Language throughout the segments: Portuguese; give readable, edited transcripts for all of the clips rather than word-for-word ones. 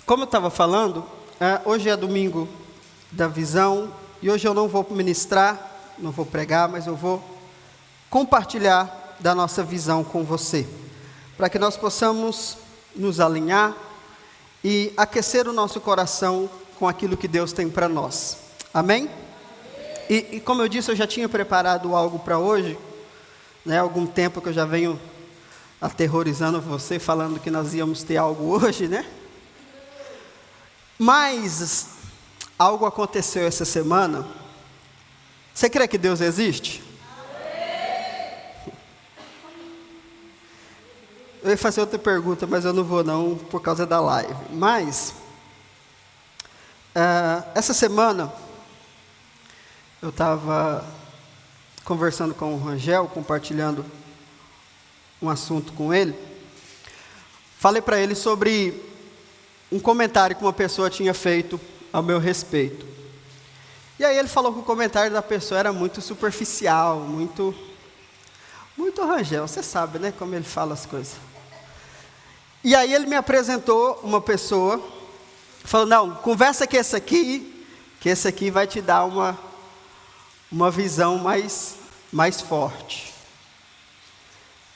Como eu estava falando, hoje é domingo da visão e hoje eu não vou ministrar, não vou pregar, mas eu vou compartilhar da nossa visão com você, para que nós possamos nos alinhar e aquecer o nosso coração com aquilo que Deus tem para nós. Amém? E como eu disse, eu já tinha preparado algo para hoje, né? Há algum tempo que eu já venho aterrorizando você, falando que nós íamos ter algo hoje, né? Mas algo aconteceu essa semana. Você crê que Deus existe? Eu ia fazer outra pergunta, mas eu não vou não, por causa da live. Mas, essa semana, eu estava conversando com o Rangel, compartilhando um assunto com ele. Falei para ele sobre um comentário que uma pessoa tinha feito ao meu respeito. E aí ele falou que o comentário da pessoa era muito superficial, muito Rangel, você sabe, né, como ele fala as coisas. E aí ele me apresentou uma pessoa, falou, não, conversa com esse aqui, que esse aqui vai te dar uma visão mais forte.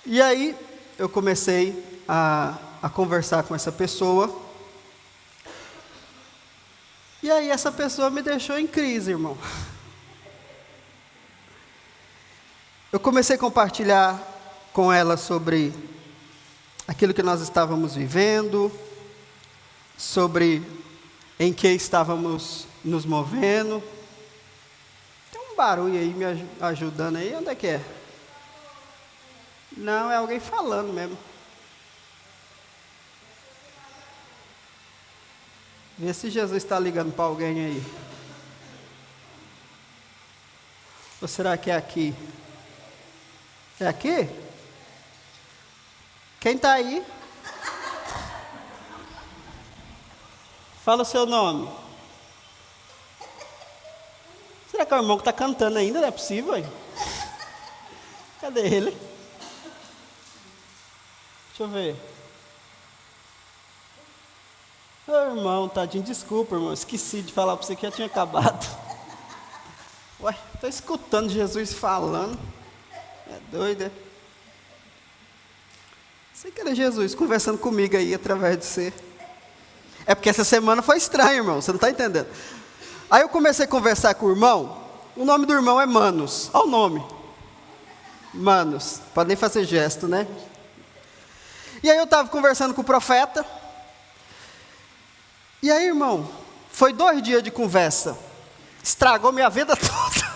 E aí eu comecei a conversar com essa pessoa. E aí essa pessoa me deixou em crise, irmão. Eu comecei a compartilhar com ela sobre aquilo que nós estávamos vivendo, sobre em que estávamos nos movendo. Tem um barulho aí me ajudando aí, onde é que é? Não, é alguém falando mesmo. Vê se Jesus está ligando para alguém aí. Ou será que é aqui? É aqui? Quem está aí? Fala o seu nome. Será que é o irmão que está cantando ainda? Não é possível, hein? Cadê ele? Deixa eu ver. Ô irmão, tadinho, desculpa, irmão, esqueci de falar para você que já tinha acabado. Ué, estou escutando Jesus falando. É doido, é? Sei que era Jesus conversando comigo aí através de você. É porque essa semana foi estranho, irmão, você não está entendendo. Aí eu comecei a conversar com o irmão. O nome do irmão é Manos. Olha o nome. Manos. Pode nem fazer gesto, né? E aí eu estava conversando com o profeta. E aí, irmão, foi 2 dias de conversa. Estragou minha vida toda.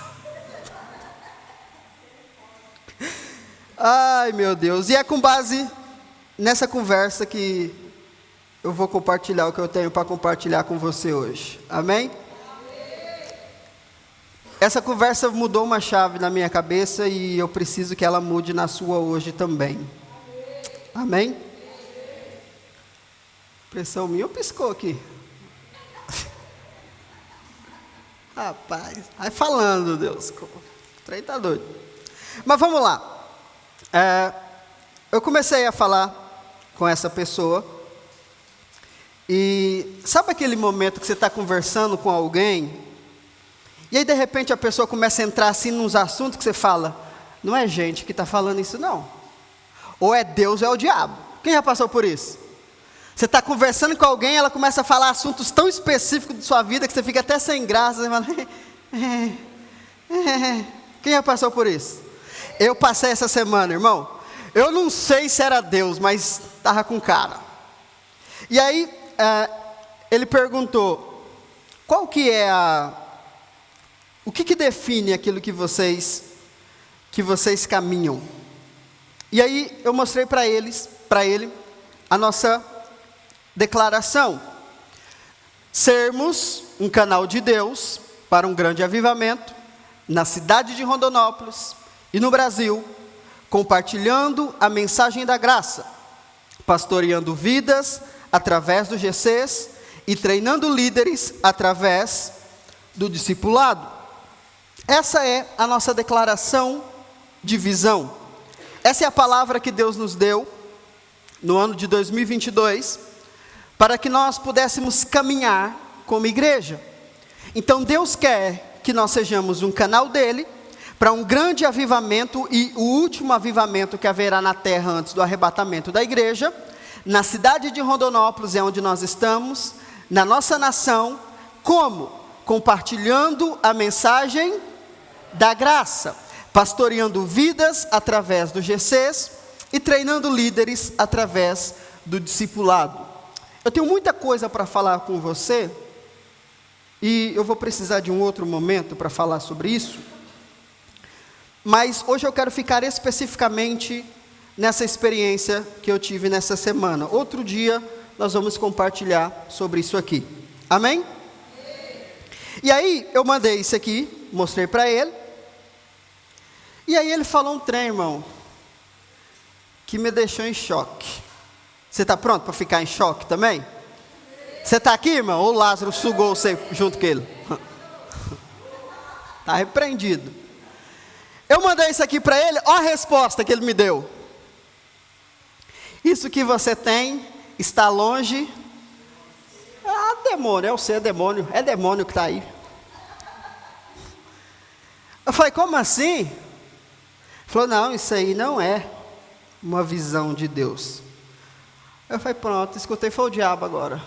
Ai, meu Deus. E é com base nessa conversa que eu vou compartilhar o que eu tenho para compartilhar com você hoje. Amém? Essa conversa mudou uma chave na minha cabeça e eu preciso que ela mude na sua hoje também. Amém? Pressão minha ou piscou aqui? Rapaz, vai falando, Deus. O trem tá doido. Mas vamos lá. Eu comecei a falar com essa pessoa. E sabe aquele momento que você está conversando com alguém? E aí de repente a pessoa começa a entrar assim nos assuntos que você fala. Não é gente que está falando isso não. Ou é Deus ou é o diabo. Quem já passou por isso? Você está conversando com alguém, ela começa a falar assuntos tão específicos de sua vida que você fica até sem graça. Você fala, Quem já passou por isso? Eu passei essa semana, irmão. Eu não sei se era Deus, mas estava com cara. E aí, ele perguntou, qual que é o que define aquilo que vocês caminham? E aí, eu mostrei para ele, a nossa declaração: sermos um canal de Deus para um grande avivamento na cidade de Rondonópolis e no Brasil, compartilhando a mensagem da graça, pastoreando vidas através do GCs e treinando líderes através do discipulado. Essa é a nossa declaração de visão. Essa é a palavra que Deus nos deu no ano de 2022 para que nós pudéssemos caminhar como igreja. Então Deus quer que nós sejamos um canal dele, para um grande avivamento, e o último avivamento que haverá na terra antes do arrebatamento da igreja, na cidade de Rondonópolis, é onde nós estamos, na nossa nação. Como? Compartilhando a mensagem da graça, pastoreando vidas através do GCs e treinando líderes através do discipulado. Eu tenho muita coisa para falar com você, e eu vou precisar de um outro momento para falar sobre isso, mas hoje eu quero ficar especificamente nessa experiência que eu tive nessa semana. Outro dia nós vamos compartilhar sobre isso aqui, amém? E aí eu mandei isso aqui, mostrei para ele, e aí ele falou um trem, irmão, que me deixou em choque. Você está pronto para ficar em choque também? Você está aqui, irmão? Ou o Lázaro sugou você junto com ele? Está repreendido. Eu mandei isso aqui para ele, olha a resposta que ele me deu. Isso que você tem está longe. Ah, demônio, é demônio que está aí. Eu falei, como assim? Ele falou, não, isso aí não é uma visão de Deus. Eu falei, pronto, escutei, foi o diabo agora.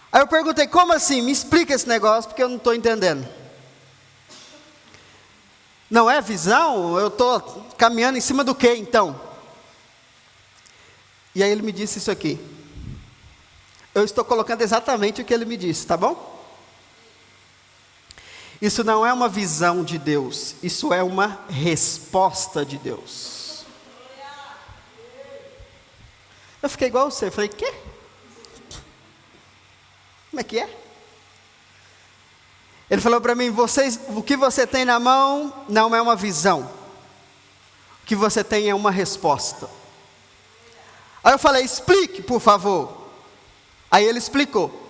Aí eu perguntei, como assim? Me explica esse negócio, porque eu não estou entendendo. Não é visão? Eu estou caminhando em cima do quê, então? E aí ele me disse isso aqui. Eu estou colocando exatamente o que ele me disse, tá bom? Isso não é uma visão de Deus, isso é uma resposta de Deus. Eu fiquei igual você, falei, quê? Como é que é? Ele falou para mim, o que você tem na mão não é uma visão. O que você tem é uma resposta. Aí eu falei, explique, por favor. Aí ele explicou.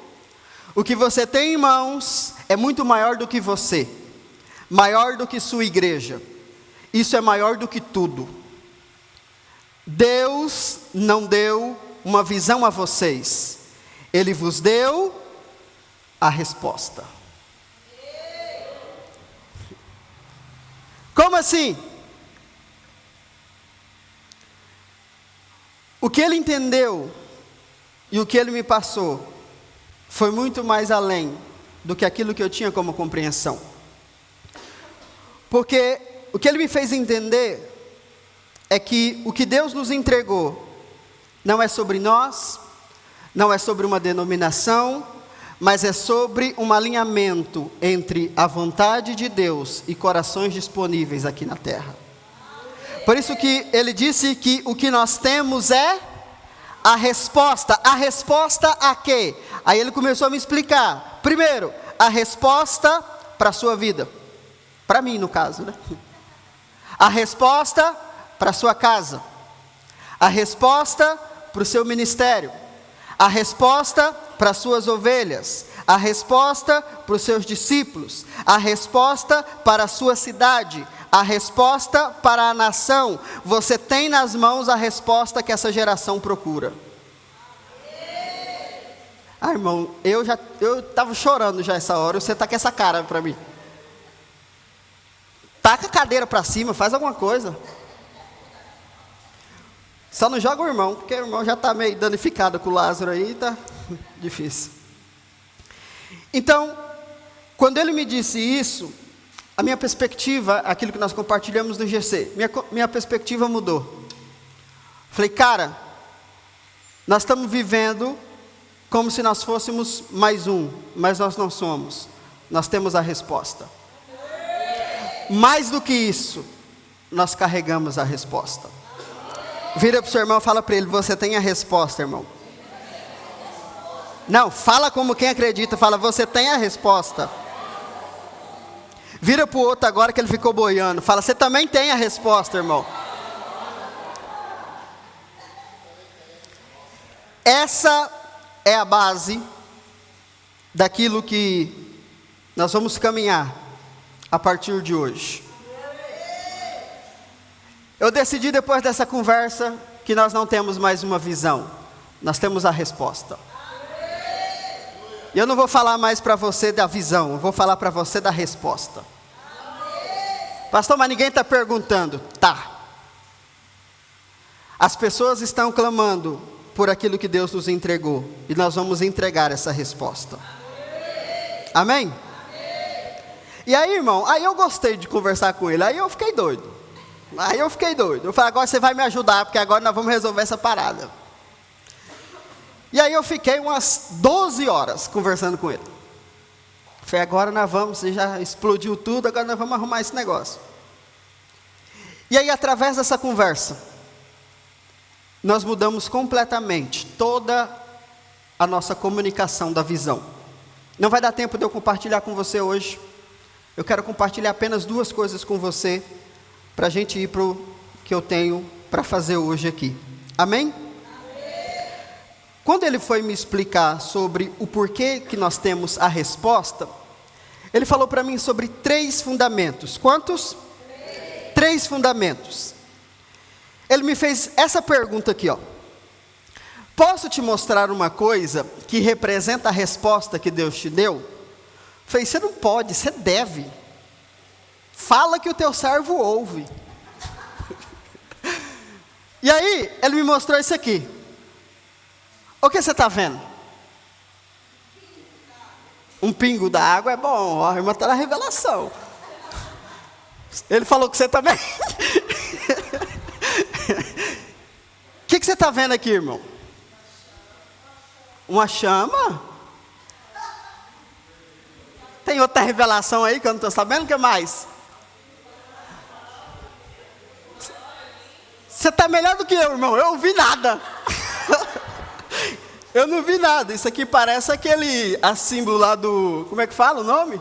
O que você tem em mãos é muito maior do que você. Maior do que sua igreja. Isso é maior do que tudo. Deus não deu uma visão a vocês. Ele vos deu a resposta. Como assim? O que ele entendeu e o que ele me passou foi muito mais além do que aquilo que eu tinha como compreensão. Porque o que ele me fez entender é que o que Deus nos entregou não é sobre nós, não é sobre uma denominação, mas é sobre um alinhamento entre a vontade de Deus e corações disponíveis aqui na terra. Por isso que ele disse que o que nós temos é a resposta a quê? Aí ele começou a me explicar. Primeiro, a resposta para a sua vida. Para mim, no caso, né? A resposta para a sua casa. A resposta para o seu ministério. A resposta para as suas ovelhas. A resposta para os seus discípulos. A resposta para a sua cidade. A resposta para a nação. Você tem nas mãos a resposta que essa geração procura. Ah, irmão, eu estava chorando já essa hora, você está com essa cara para mim. Taca a cadeira para cima, faz alguma coisa. Só não joga o irmão, porque o irmão já está meio danificado com o Lázaro aí, está difícil. Então, quando ele me disse isso, a minha perspectiva, aquilo que nós compartilhamos no GC, minha perspectiva mudou. Falei, cara, nós estamos vivendo como se nós fôssemos mais um, mas nós não somos. Nós temos a resposta. Mais do que isso, nós carregamos a resposta. Vira para o seu irmão e fala para ele, você tem a resposta, irmão. Não, fala como quem acredita, fala, você tem a resposta. Vira para o outro agora que ele ficou boiando, fala, você também tem a resposta, irmão. Essa é a base daquilo que nós vamos caminhar a partir de hoje. Eu decidi depois dessa conversa que nós não temos mais uma visão. nós temos a resposta. E eu não vou falar mais para você da visão, eu vou falar para você da resposta. Pastor, mas ninguém está perguntando. Tá. As pessoas estão clamando por aquilo que Deus nos entregou, e nós vamos entregar essa resposta. Amém? E aí, irmão, aí eu gostei de conversar com ele, aí eu fiquei doido. Eu falei, agora você vai me ajudar, porque agora nós vamos resolver essa parada. E aí eu fiquei umas 12 horas conversando com ele. Falei, agora nós vamos, você já explodiu tudo, agora nós vamos arrumar esse negócio. E aí, através dessa conversa, nós mudamos completamente toda a nossa comunicação da visão. Não vai dar tempo de eu compartilhar com você hoje. Eu quero compartilhar apenas 2 coisas com você, para a gente ir para o que eu tenho para fazer hoje aqui. Amém? Quando ele foi me explicar sobre o porquê que nós temos a resposta, ele falou para mim sobre 3 fundamentos. Quantos? 3 fundamentos. Ele me fez essa pergunta aqui, ó. Posso te mostrar uma coisa que representa a resposta que Deus te deu? Eu falei, você não pode, você deve. Fala que o teu servo ouve. E aí, ele me mostrou isso aqui. O que você está vendo? Um pingo da água é bom, a irmã está na revelação. Ele falou que você também. O que você está vendo aqui, irmão? Uma chama? Tem outra revelação aí que eu não estou sabendo, o que mais? Você está melhor do que eu, irmão, eu não vi nada. Eu não vi nada, isso aqui parece aquele símbolo lá do, como é que fala o nome?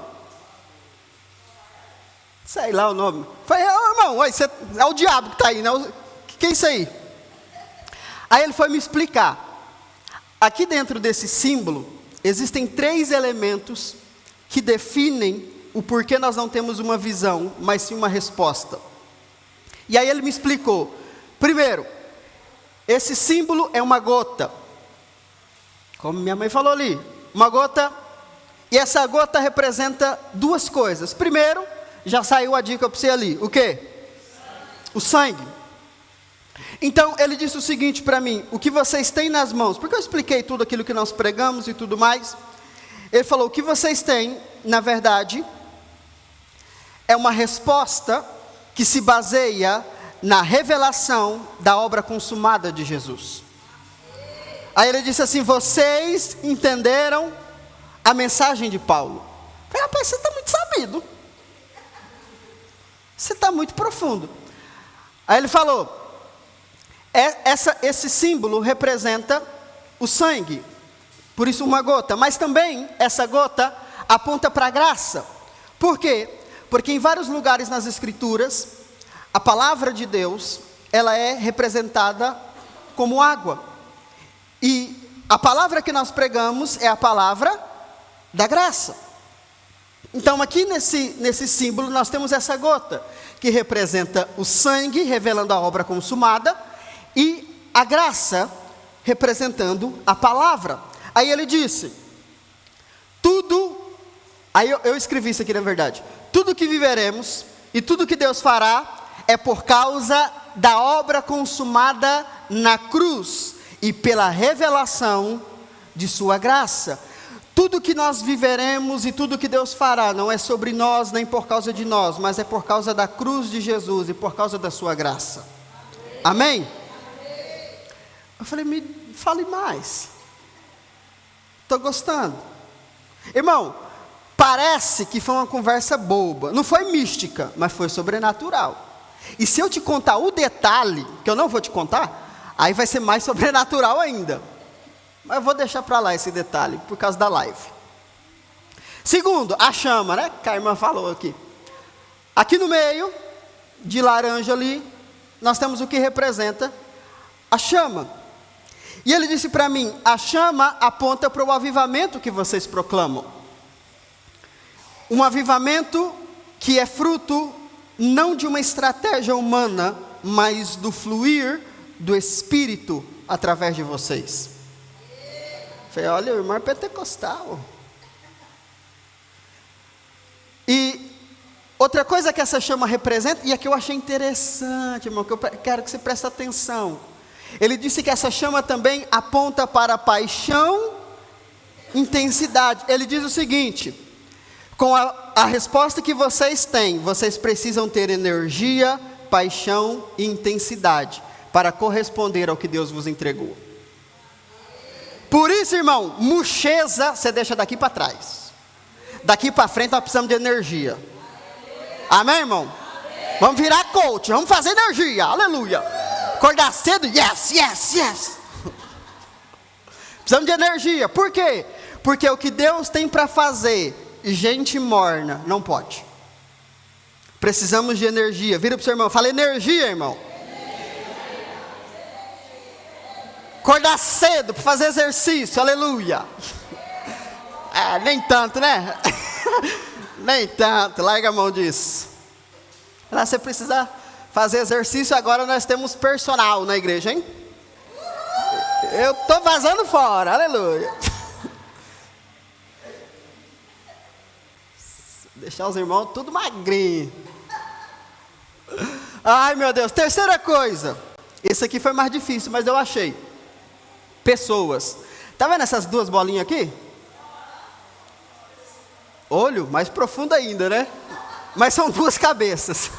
Sei lá o nome. Falei, irmão, é o diabo que está aí, não? O que é isso aí? Aí ele foi me explicar. Aqui dentro desse símbolo, existem 3 elementos que definem o porquê nós não temos uma visão, mas sim uma resposta. E aí ele me explicou. Primeiro, esse símbolo é uma gota. Como minha mãe falou ali, uma gota. E essa gota representa 2 coisas. Primeiro, já saiu a dica para você ali. O quê? O sangue. Então, ele disse o seguinte para mim, o que vocês têm nas mãos, porque eu expliquei tudo aquilo que nós pregamos e tudo mais. Ele falou, o que vocês têm, na verdade, é uma resposta que se baseia na revelação da obra consumada de Jesus. Aí ele disse assim, vocês entenderam a mensagem de Paulo. Eu falei, rapaz, você está muito sabido. Você está muito profundo. Aí ele falou, esse símbolo representa o sangue, por isso uma gota, mas também essa gota aponta para a graça. Por quê? Porque em vários lugares nas Escrituras, a palavra de Deus, ela é representada como água. E a palavra que nós pregamos é a palavra da graça. Então aqui nesse símbolo nós temos essa gota, que representa o sangue, revelando a obra consumada, e a graça, representando a palavra. Aí ele disse, aí eu escrevi isso aqui na verdade, tudo que viveremos e tudo que Deus fará é por causa da obra consumada na cruz e pela revelação de sua graça. Tudo que nós viveremos e tudo que Deus fará não é sobre nós nem por causa de nós, mas é por causa da cruz de Jesus e por causa da sua graça. Amém? Eu falei, me fale mais. Estou gostando. Irmão, parece que foi uma conversa boba. Não foi mística, mas foi sobrenatural. E se eu te contar o detalhe, que eu não vou te contar, aí vai ser mais sobrenatural ainda. Mas eu vou deixar para lá esse detalhe, por causa da live. Segundo, a chama, né? Que a irmã falou aqui. Aqui no meio, de laranja ali, nós temos o que representa a chama. E ele disse para mim, a chama aponta para o avivamento que vocês proclamam. Um avivamento que é fruto não de uma estratégia humana, mas do fluir do Espírito através de vocês. Falei, olha, o irmão é pentecostal. E outra coisa que essa chama representa, e aqui eu achei interessante, irmão, que eu quero que você preste atenção. Ele disse que essa chama também aponta para paixão, intensidade. Ele diz o seguinte: com a resposta que vocês têm, vocês precisam ter energia, paixão e intensidade para corresponder ao que Deus vos entregou. Por isso, irmão, muxeza você deixa daqui para trás. Daqui para frente nós precisamos de energia. Amém, irmão? Amém. Vamos virar coach, vamos fazer energia, aleluia. Acordar cedo, yes, yes, yes. Precisamos de energia, por quê? Porque o que Deus tem para fazer, gente morna não pode. Precisamos de energia. Vira para o seu irmão, fala energia, irmão. Acordar cedo para fazer exercício, aleluia. Nem tanto, né? Nem tanto, larga a mão disso. Você precisa fazer exercício, agora nós temos personal na igreja, hein? Eu estou vazando fora, aleluia. Deixar os irmãos tudo magrinho. Ai, meu Deus. Terceira coisa. Esse aqui foi mais difícil, mas eu achei. Pessoas. Tá vendo essas duas bolinhas aqui? Olho, mais profundo ainda, né? Mas são duas cabeças.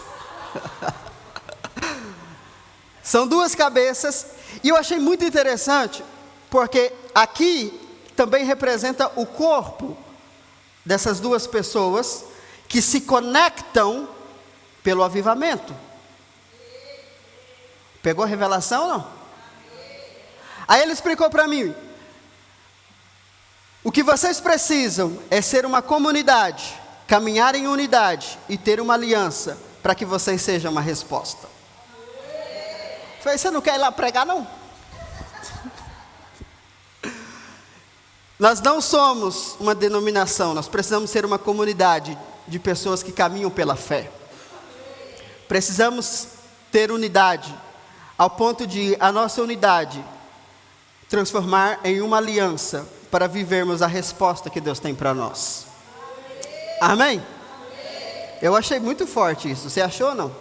São duas cabeças. E eu achei muito interessante, porque aqui também representa o corpo dessas duas pessoas que se conectam pelo avivamento. Pegou a revelação ou não? Aí ele explicou para mim: o que vocês precisam é ser uma comunidade, caminhar em unidade e ter uma aliança para que vocês sejam uma resposta. Eu falei, você não quer ir lá pregar não? Nós não somos uma denominação, nós precisamos ser uma comunidade de pessoas que caminham pela fé. Precisamos ter unidade, ao ponto de a nossa unidade transformar em uma aliança para vivermos a resposta que Deus tem para nós. Amém? Eu achei muito forte isso, você achou ou não?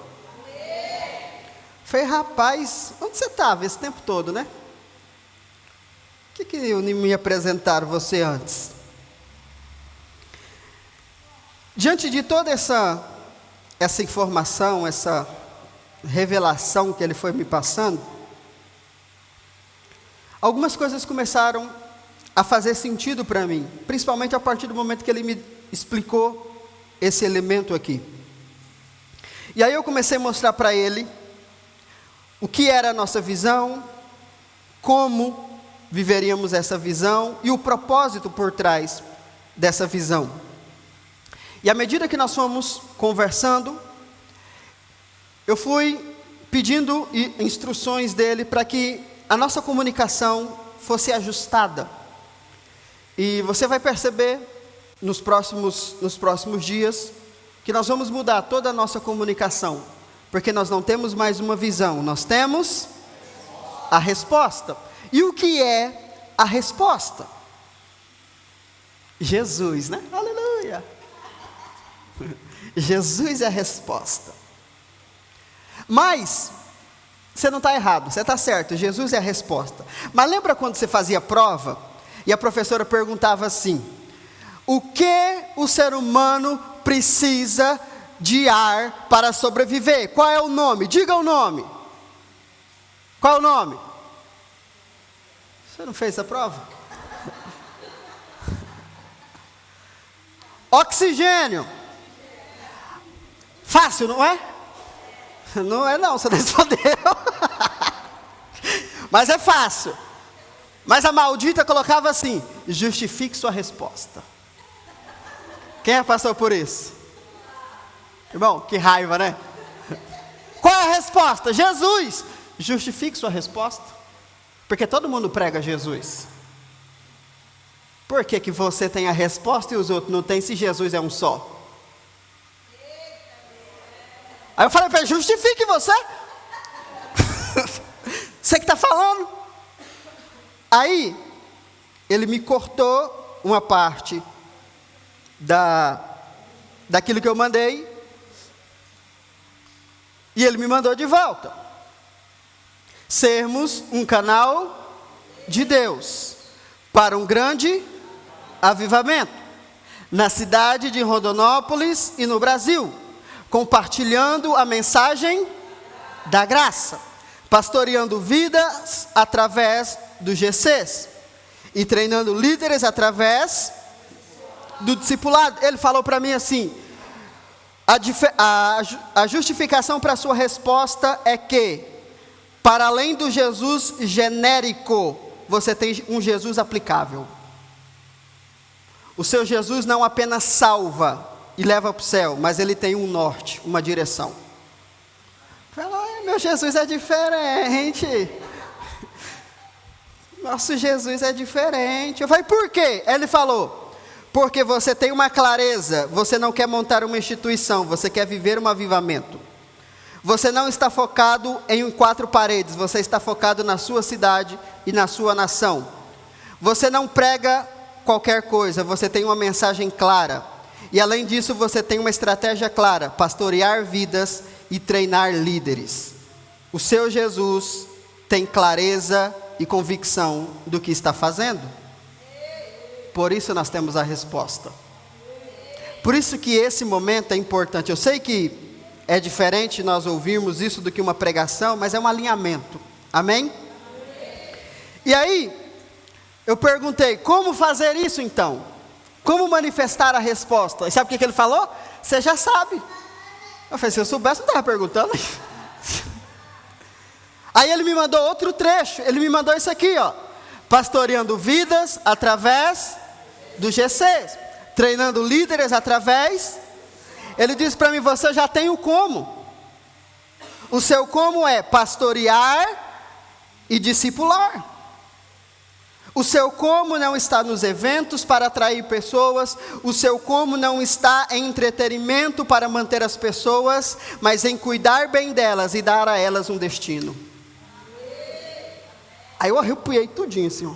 Falei, rapaz, onde você estava esse tempo todo, né? Por que eu nem me apresentar você antes? Diante de toda essa informação, essa revelação que ele foi me passando, algumas coisas começaram a fazer sentido para mim, principalmente a partir do momento que ele me explicou esse elemento aqui. E aí eu comecei a mostrar para ele o que era a nossa visão, como viveríamos essa visão e o propósito por trás dessa visão. E à medida que nós fomos conversando, eu fui pedindo instruções dele para que a nossa comunicação fosse ajustada. E você vai perceber nos próximos dias que nós vamos mudar toda a nossa comunicação, porque nós não temos mais uma visão, nós temos a resposta. E o que é a resposta? Jesus, né? Aleluia! Jesus é a resposta. Mas você não está errado, você está certo, Jesus é a resposta. Mas lembra quando você fazia prova e a professora perguntava assim: o que o ser humano precisa de ar para sobreviver? Qual é o nome? Diga o nome. Qual é o nome? Você não fez essa prova? Oxigênio. Fácil, não é? Não é não, você não respondeu. Mas é fácil. Mas a maldita colocava assim: justifique sua resposta. Quem já passou por isso? Irmão, que raiva, né? Qual é a resposta? Jesus. Justifique sua resposta. Porque todo mundo prega Jesus. Por que que você tem a resposta e os outros não têm, se Jesus é um só? Aí eu falei para ele: justifique você. Você que está falando. Aí, ele me cortou uma parte daquilo que eu mandei, e ele me mandou de volta. Sermos um canal de Deus para um grande avivamento na cidade de Rondonópolis e no Brasil, compartilhando a mensagem da graça, pastoreando vidas através dos GCs e treinando líderes através do discipulado. Ele falou para mim assim: a justificação para a sua resposta é que, para além do Jesus genérico, você tem um Jesus aplicável. O seu Jesus não apenas salva e leva para o céu, mas ele tem um norte, uma direção. Meu Jesus é diferente. Nosso Jesus é diferente. Eu falei, por quê? Ele falou, porque você tem uma clareza, você não quer montar uma instituição, você quer viver um avivamento. Você não está focado em 4 paredes, você está focado na sua cidade e na sua nação. Você não prega qualquer coisa, você tem uma mensagem clara. E além disso, você tem uma estratégia clara: pastorear vidas e treinar líderes. O seu Jesus tem clareza e convicção do que está fazendo. Por isso nós temos a resposta. Por isso que esse momento é importante. Eu sei que é diferente nós ouvirmos isso do que uma pregação, mas é um alinhamento. Amém? E aí, eu perguntei, como fazer isso então? Como manifestar a resposta? E sabe o que ele falou? Você já sabe. Eu falei, se eu soubesse, eu não estava perguntando. Aí ele me mandou outro trecho, ele me mandou isso aqui, ó. Pastoreando vidas através do GCs, treinando líderes através. Ele disse para mim, você já tem o como. O seu como é pastorear e discipular. O seu como não está nos eventos para atrair pessoas. O seu como não está em entretenimento para manter as pessoas, mas em cuidar bem delas e dar a elas um destino. Aí eu arrepiei tudinho, assim, ó.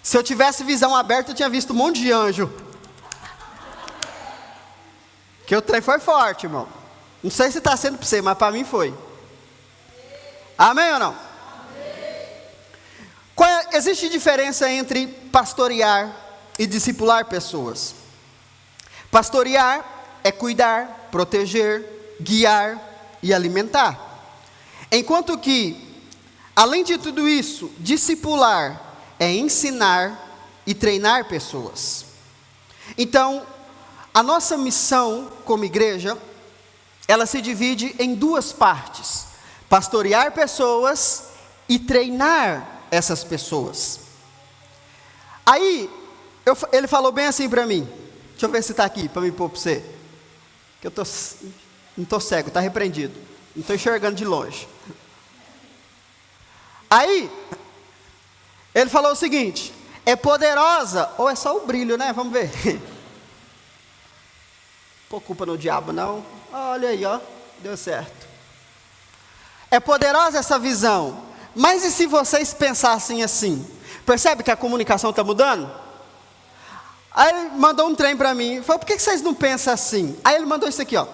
Se eu tivesse visão aberta, eu tinha visto um monte de anjo. Que o trem foi forte, irmão. Não sei se está sendo para você, mas para mim foi. Amém ou não? Existe diferença entre pastorear e discipular pessoas. Pastorear é cuidar, proteger, guiar e alimentar. Enquanto que, além de tudo isso, discipular é ensinar e treinar pessoas. Então, a nossa missão como igreja, ela se divide em 2 partes: pastorear pessoas e treinar essas pessoas. Aí, ele falou bem assim para mim. Deixa eu ver se está aqui, para me pôr para você. Que eu não estou cego, está repreendido. Não estou enxergando de longe. Aí, ele falou o seguinte: é poderosa, ou é só o brilho, né? Vamos ver. Pô, culpa no diabo não. Olha aí, ó, deu certo. É poderosa essa visão. Mas e se vocês pensassem assim? Percebe que a comunicação está mudando? Aí ele mandou um trem para mim. Falou, por que vocês não pensam assim? Aí ele mandou isso aqui, ó.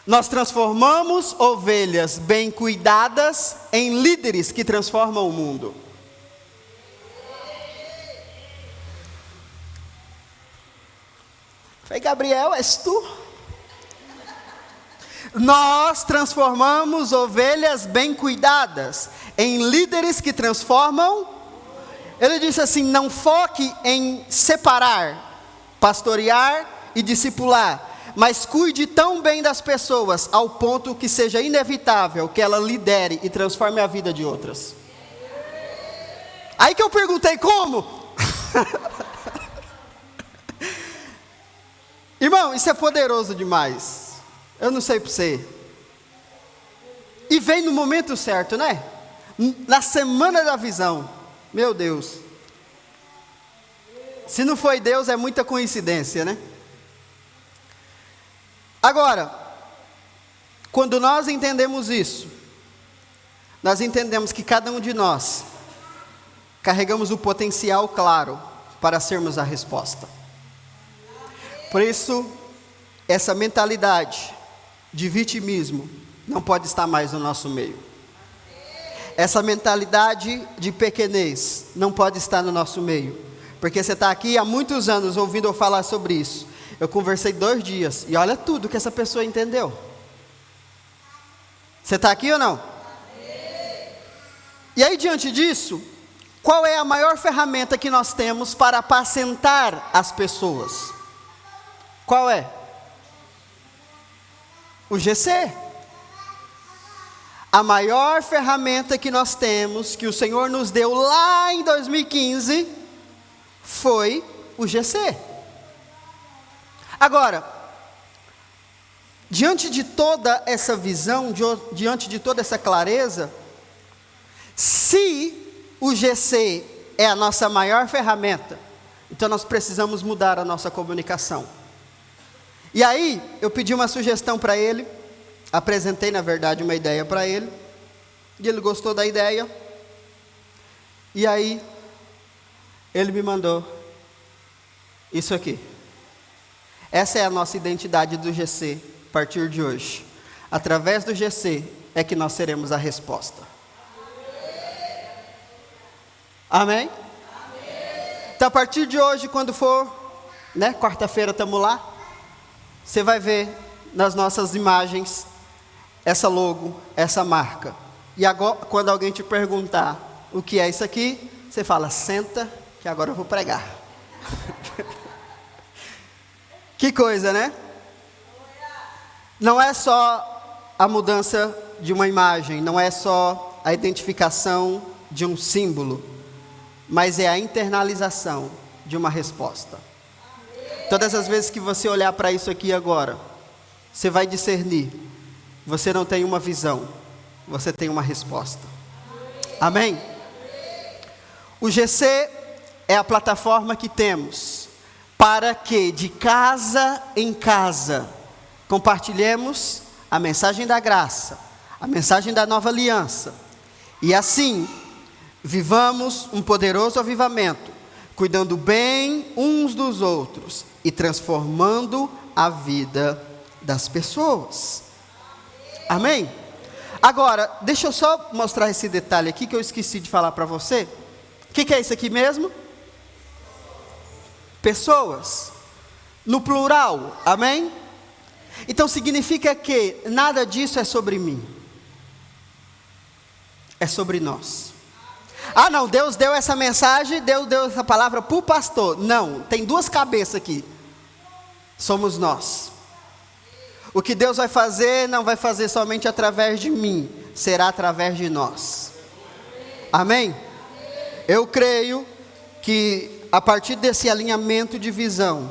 Nós transformamos ovelhas bem cuidadas em líderes que transformam o mundo. Falei, Gabriel, és tu? Nós transformamos ovelhas bem cuidadas em líderes que transformam. Ele disse assim, não foque em separar, pastorear e discipular, mas cuide tão bem das pessoas ao ponto que seja inevitável que ela lidere e transforme a vida de outras. Aí que eu perguntei como? Irmão, isso é poderoso demais. Eu não sei para você. E vem no momento certo, né? Na semana da visão. Meu Deus. Se não foi Deus, é muita coincidência, né? Agora, quando nós entendemos isso, nós entendemos que cada um de nós carregamos o potencial claro para sermos a resposta. Por isso, essa mentalidade de vitimismo não pode estar mais no nosso meio. Essa mentalidade de pequenez não pode estar no nosso meio. Porque você está aqui há muitos anos ouvindo eu falar sobre isso. Eu conversei 2 dias e olha tudo que essa pessoa entendeu. Você está aqui ou não? E aí, diante disso, qual é a maior ferramenta que nós temos para apacentar as pessoas? Qual é? O GC. A maior ferramenta que nós temos, que o Senhor nos deu lá em 2015, foi o GC. Agora, diante de toda essa visão, diante de toda essa clareza, se o GC é a nossa maior ferramenta, então nós precisamos mudar a nossa comunicação. E aí, eu pedi uma sugestão para ele, apresentei na verdade uma ideia para ele, e ele gostou da ideia, e aí, ele me mandou isso aqui. Essa é a nossa identidade do GC, a partir de hoje. Através do GC é que nós seremos a resposta. Amém? Então, a partir de hoje, quando for, quarta-feira estamos lá, você vai ver nas nossas imagens essa logo, essa marca. E agora, quando alguém te perguntar o que é isso aqui, você fala, senta, que agora eu vou pregar. Que coisa, né? Não é só a mudança de uma imagem, não é só a identificação de um símbolo, mas é a internalização de uma resposta. Todas as vezes que você olhar para isso aqui agora, você vai discernir. Você não tem uma visão, você tem uma resposta. Amém? O GC é a plataforma que temos para que de casa em casa compartilhemos a mensagem da graça, a mensagem da nova aliança. E assim, vivamos um poderoso avivamento, cuidando bem uns dos outros e transformando a vida das pessoas. Amém? Agora, deixa eu só mostrar esse detalhe aqui que eu esqueci de falar para você. O que é isso aqui mesmo? Pessoas. No plural, amém? Então significa que nada disso é sobre mim. É sobre nós. Ah não, Deus deu essa mensagem, Deus deu essa palavra para o pastor. Não, tem 2 cabeças aqui. Somos nós. O que Deus vai fazer, não vai fazer somente através de mim, será através de nós. Amém? Eu creio que a partir desse alinhamento de visão,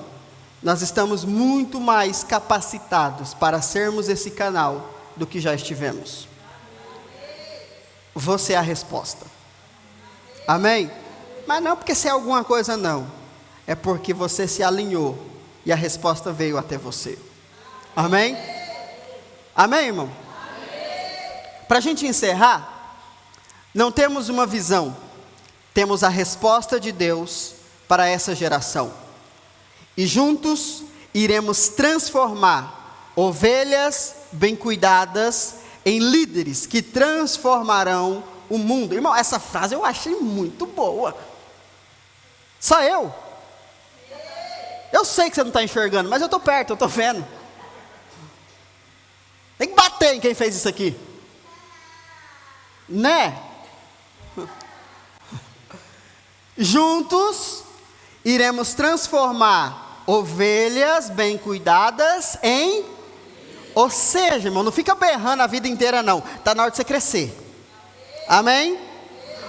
nós estamos muito mais capacitados para sermos esse canal do que já estivemos. Você é a resposta. Amém? Mas não porque você é alguma coisa não. É porque você se alinhou e a resposta veio até você. Amém? Amém, irmão? Para a gente encerrar, não temos uma visão, temos a resposta de Deus para essa geração. E juntos iremos transformar ovelhas bem cuidadas em líderes que transformarão o mundo. Irmão, essa frase eu achei muito boa. Só eu? Eu sei que você não está enxergando, mas eu estou perto, eu estou vendo. Tem que bater em quem fez isso aqui. Né? Juntos iremos transformar ovelhas bem cuidadas em... Ou seja, irmão, não fica berrando a vida inteira não. Está na hora de você crescer. Amém?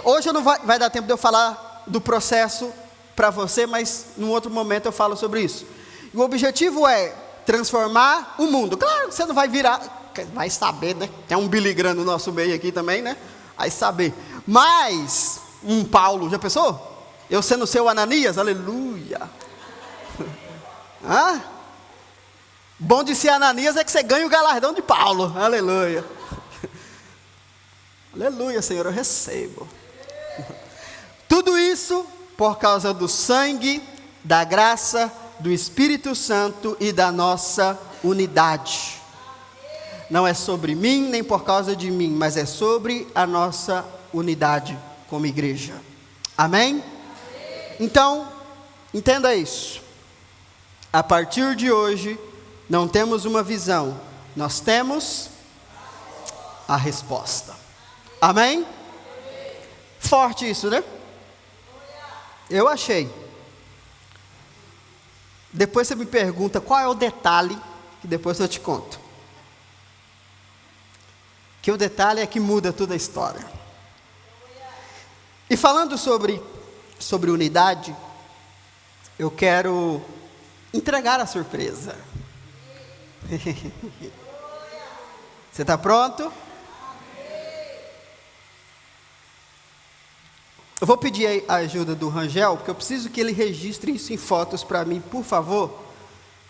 Hoje não vai dar tempo de eu falar do processo para você, mas num outro momento eu falo sobre isso. E o objetivo é transformar o mundo. Claro que você não vai virar, vai saber, né? Tem um Billy Graham no nosso meio aqui também, né? Vai saber. Mas, um Paulo, já pensou? Eu sendo seu Ananias, aleluia. Hã? Bom de ser Ananias é que você ganha o galardão de Paulo, aleluia. Aleluia, Senhor, eu recebo. Tudo isso por causa do sangue, da graça, do Espírito Santo e da nossa unidade. Não é sobre mim, nem por causa de mim, mas é sobre a nossa unidade como igreja. Amém? Então, entenda isso. A partir de hoje, não temos uma visão, nós temos a resposta. Amém? Forte isso, né? Eu achei. Depois você me pergunta qual é o detalhe, que depois eu te conto. Que o detalhe é que muda toda a história. E falando sobre unidade, eu quero entregar a surpresa. Você está pronto? Eu vou pedir a ajuda do Rangel, porque eu preciso que ele registre isso em fotos para mim, por favor.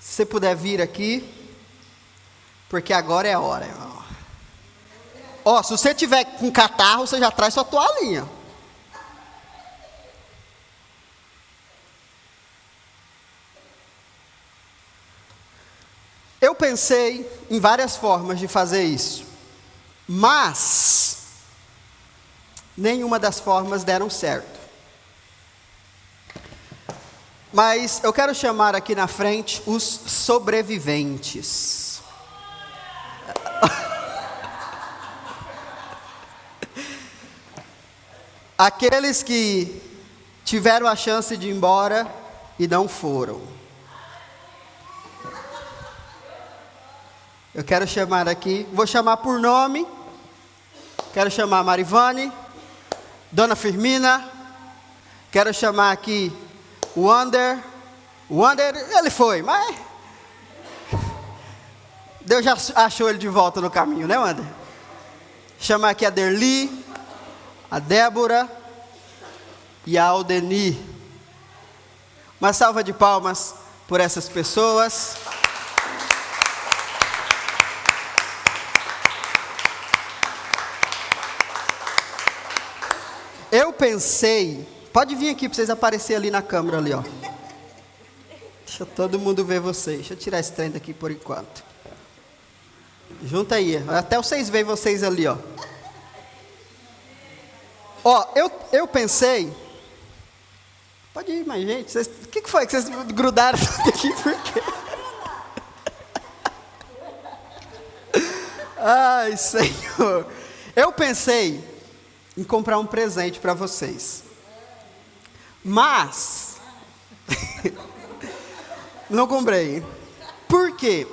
Se você puder vir aqui, porque agora é a hora, irmão. Ó, se você tiver com catarro, você já traz sua toalhinha. Eu pensei em várias formas de fazer isso, mas nenhuma das formas deram certo. Mas eu quero chamar aqui na frente os sobreviventes. Aqueles que tiveram a chance de ir embora e não foram. Eu quero chamar aqui, vou chamar por nome. Quero chamar a Marivane, Dona Firmina. Quero chamar aqui o Wander. O Wander, ele foi, mas Deus já achou ele de volta no caminho, né, Wander? Chamar aqui a Derli, a Débora e a Aldeni. Uma salva de palmas por essas pessoas. Eu pensei, pode vir aqui para vocês aparecerem ali na câmera ali, ó. Deixa todo mundo ver vocês. Deixa eu tirar esse trem daqui por enquanto. Junta aí, até vocês veem vocês ali, ó. Ó, eu pensei. Pode ir, mais gente. O que foi que vocês grudaram aqui? Por quê? Ai, Senhor. Eu pensei em comprar um presente para vocês. Mas não comprei. Por quê?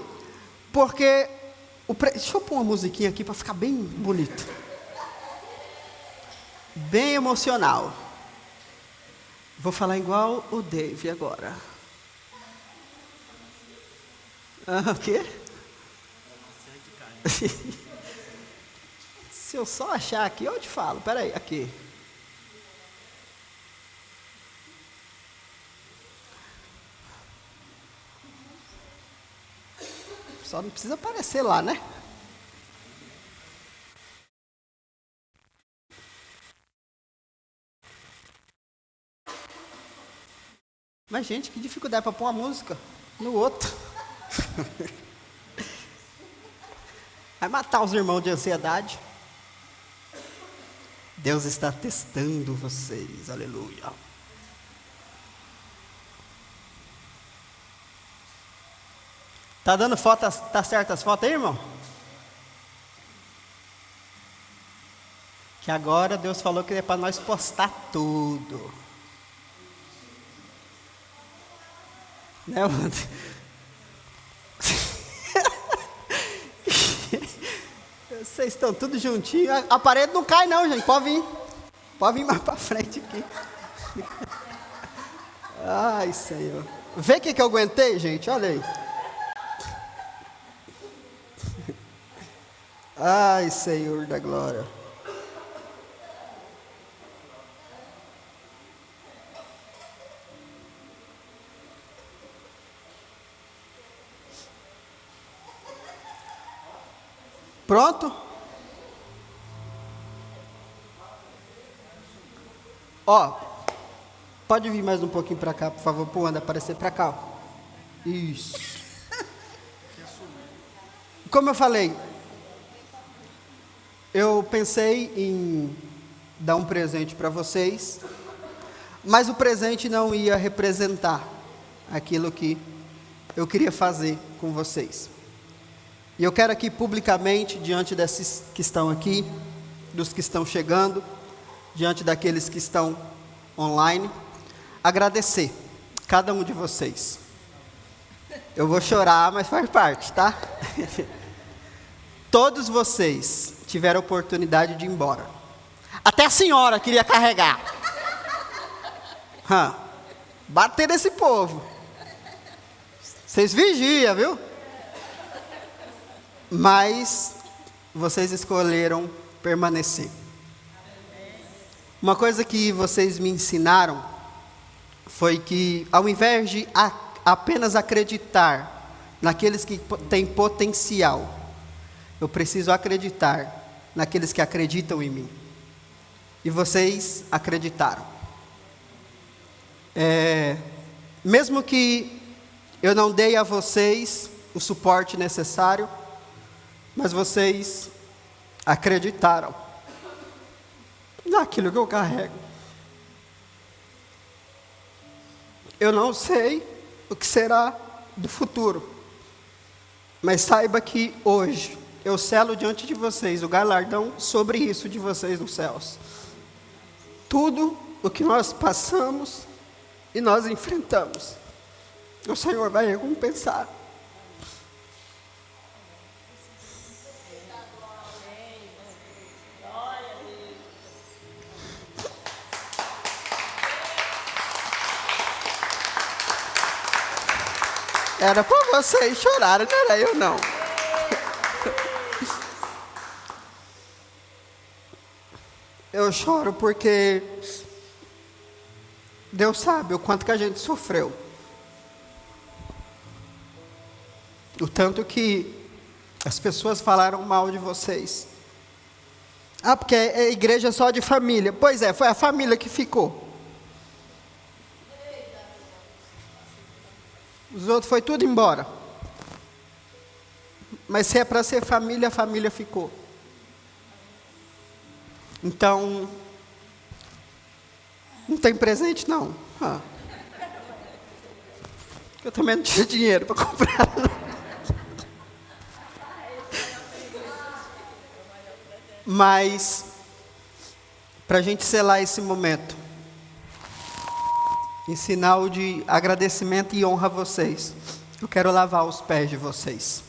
Porque deixa eu pôr uma musiquinha aqui para ficar bem bonito. Bem emocional. Vou falar igual o Dave agora. O quê? Se eu só achar aqui, eu te falo. Peraí, aqui. Só não precisa aparecer lá, né? Mas, gente, que dificuldade para pôr uma música no outro. Vai matar os irmãos de ansiedade. Deus está testando vocês, aleluia. Tá dando foto, tá certo as fotos aí, irmão? Que agora Deus falou que é para nós postar tudo. Né, mano? Vocês estão tudo juntinho. A parede não cai não, gente. Pode vir. Pode vir mais para frente aqui. Ai, Senhor. Vê o que eu aguentei, gente. Olha aí. Ai, Senhor da glória. Pronto? Ó, Pode vir mais um pouquinho para cá, por favor, para o André aparecer para cá. Ó. Isso. Como eu falei, eu pensei em dar um presente para vocês, mas o presente não ia representar aquilo que eu queria fazer com vocês. E eu quero aqui publicamente, diante desses que estão aqui, dos que estão chegando, diante daqueles que estão online, agradecer cada um de vocês. Eu vou chorar, mas faz parte, tá? Todos vocês tiveram a oportunidade de ir embora. Até a senhora queria carregar. Bater nesse povo. Vocês vigiam, viu? Mas vocês escolheram permanecer. Uma coisa que vocês me ensinaram foi que, ao invés de apenas acreditar naqueles que têm potencial, eu preciso acreditar naqueles que acreditam em mim. E vocês acreditaram. Mesmo que eu não dei a vocês o suporte necessário, mas vocês acreditaram naquilo que eu carrego. Eu não sei o que será do futuro, mas saiba que hoje eu selo diante de vocês o galardão sobre isso de vocês nos céus. Tudo o que nós passamos e nós enfrentamos, o Senhor vai recompensar. Era para vocês chorarem, não era eu não. Eu choro porque Deus sabe o quanto que a gente sofreu. O tanto que as pessoas falaram mal de vocês. Porque é igreja só de família. Pois é, foi a família que ficou. Os outros foi tudo embora. Mas se é para ser família, a família ficou. Então, não tem presente não. Eu também não tinha dinheiro para comprar. Mas, para a gente selar esse momento, em sinal de agradecimento e honra a vocês, eu quero lavar os pés de vocês.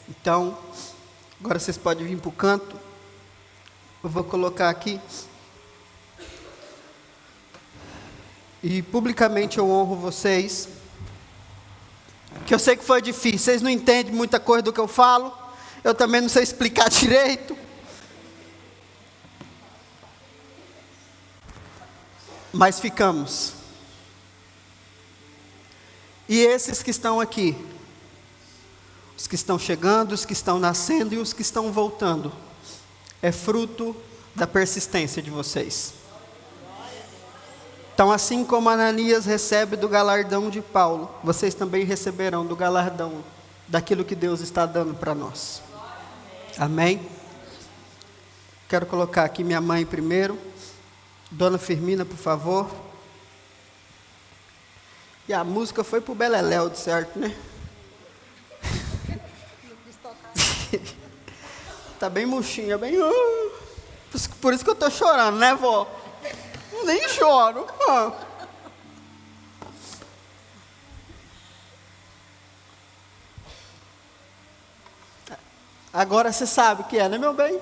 Então, agora vocês podem vir para o canto. Eu vou colocar aqui. E publicamente eu honro vocês. Que eu sei que foi difícil. Vocês não entendem muita coisa do que eu falo. Eu também não sei explicar direito. Mas ficamos. E esses que estão aqui, os que estão chegando, os que estão nascendo e os que estão voltando, é fruto da persistência de vocês. Então, assim como Ananias recebe do galardão de Paulo, vocês também receberão do galardão daquilo que Deus está dando para nós. Amém? Quero colocar aqui minha mãe primeiro. Dona Firmina, por favor. E a música foi pro Beleléu, de certo, né? Tá bem murchinha, bem... Por isso que eu tô chorando, né, vó? Nem choro. Agora você sabe o que é, né, meu bem?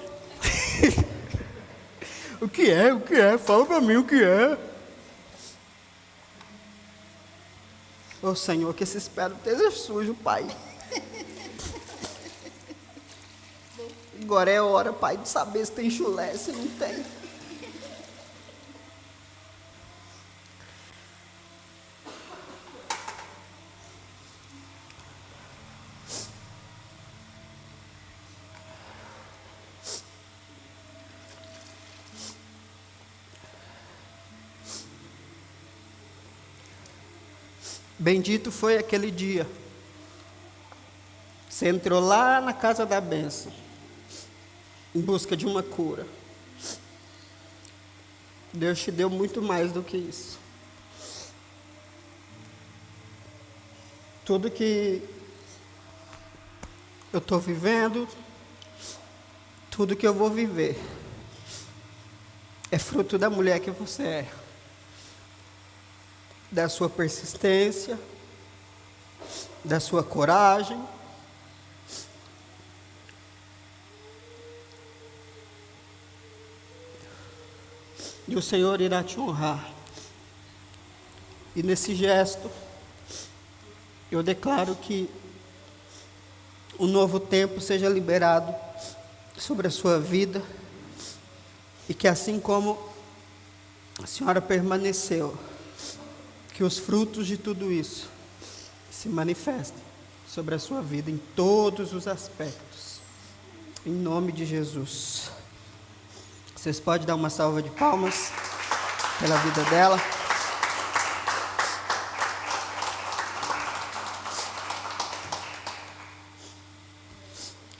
O que é? O que é? Fala para mim o que é. Ô Senhor, que esse espero esteja sujo, Pai. Agora é hora, Pai, de saber se tem chulé, se não tem. Bendito foi aquele dia. Você entrou lá na casa da bênção, em busca de uma cura. Deus te deu muito mais do que isso. Tudo que eu estou vivendo, tudo que eu vou viver, é fruto da mulher que você é, da sua persistência, da sua coragem. E o Senhor irá te honrar. E nesse gesto, eu declaro que um novo tempo seja liberado sobre a sua vida. E que assim como a senhora permaneceu, que os frutos de tudo isso se manifestem sobre a sua vida em todos os aspectos. Em nome de Jesus. Vocês podem dar uma salva de palmas pela vida dela.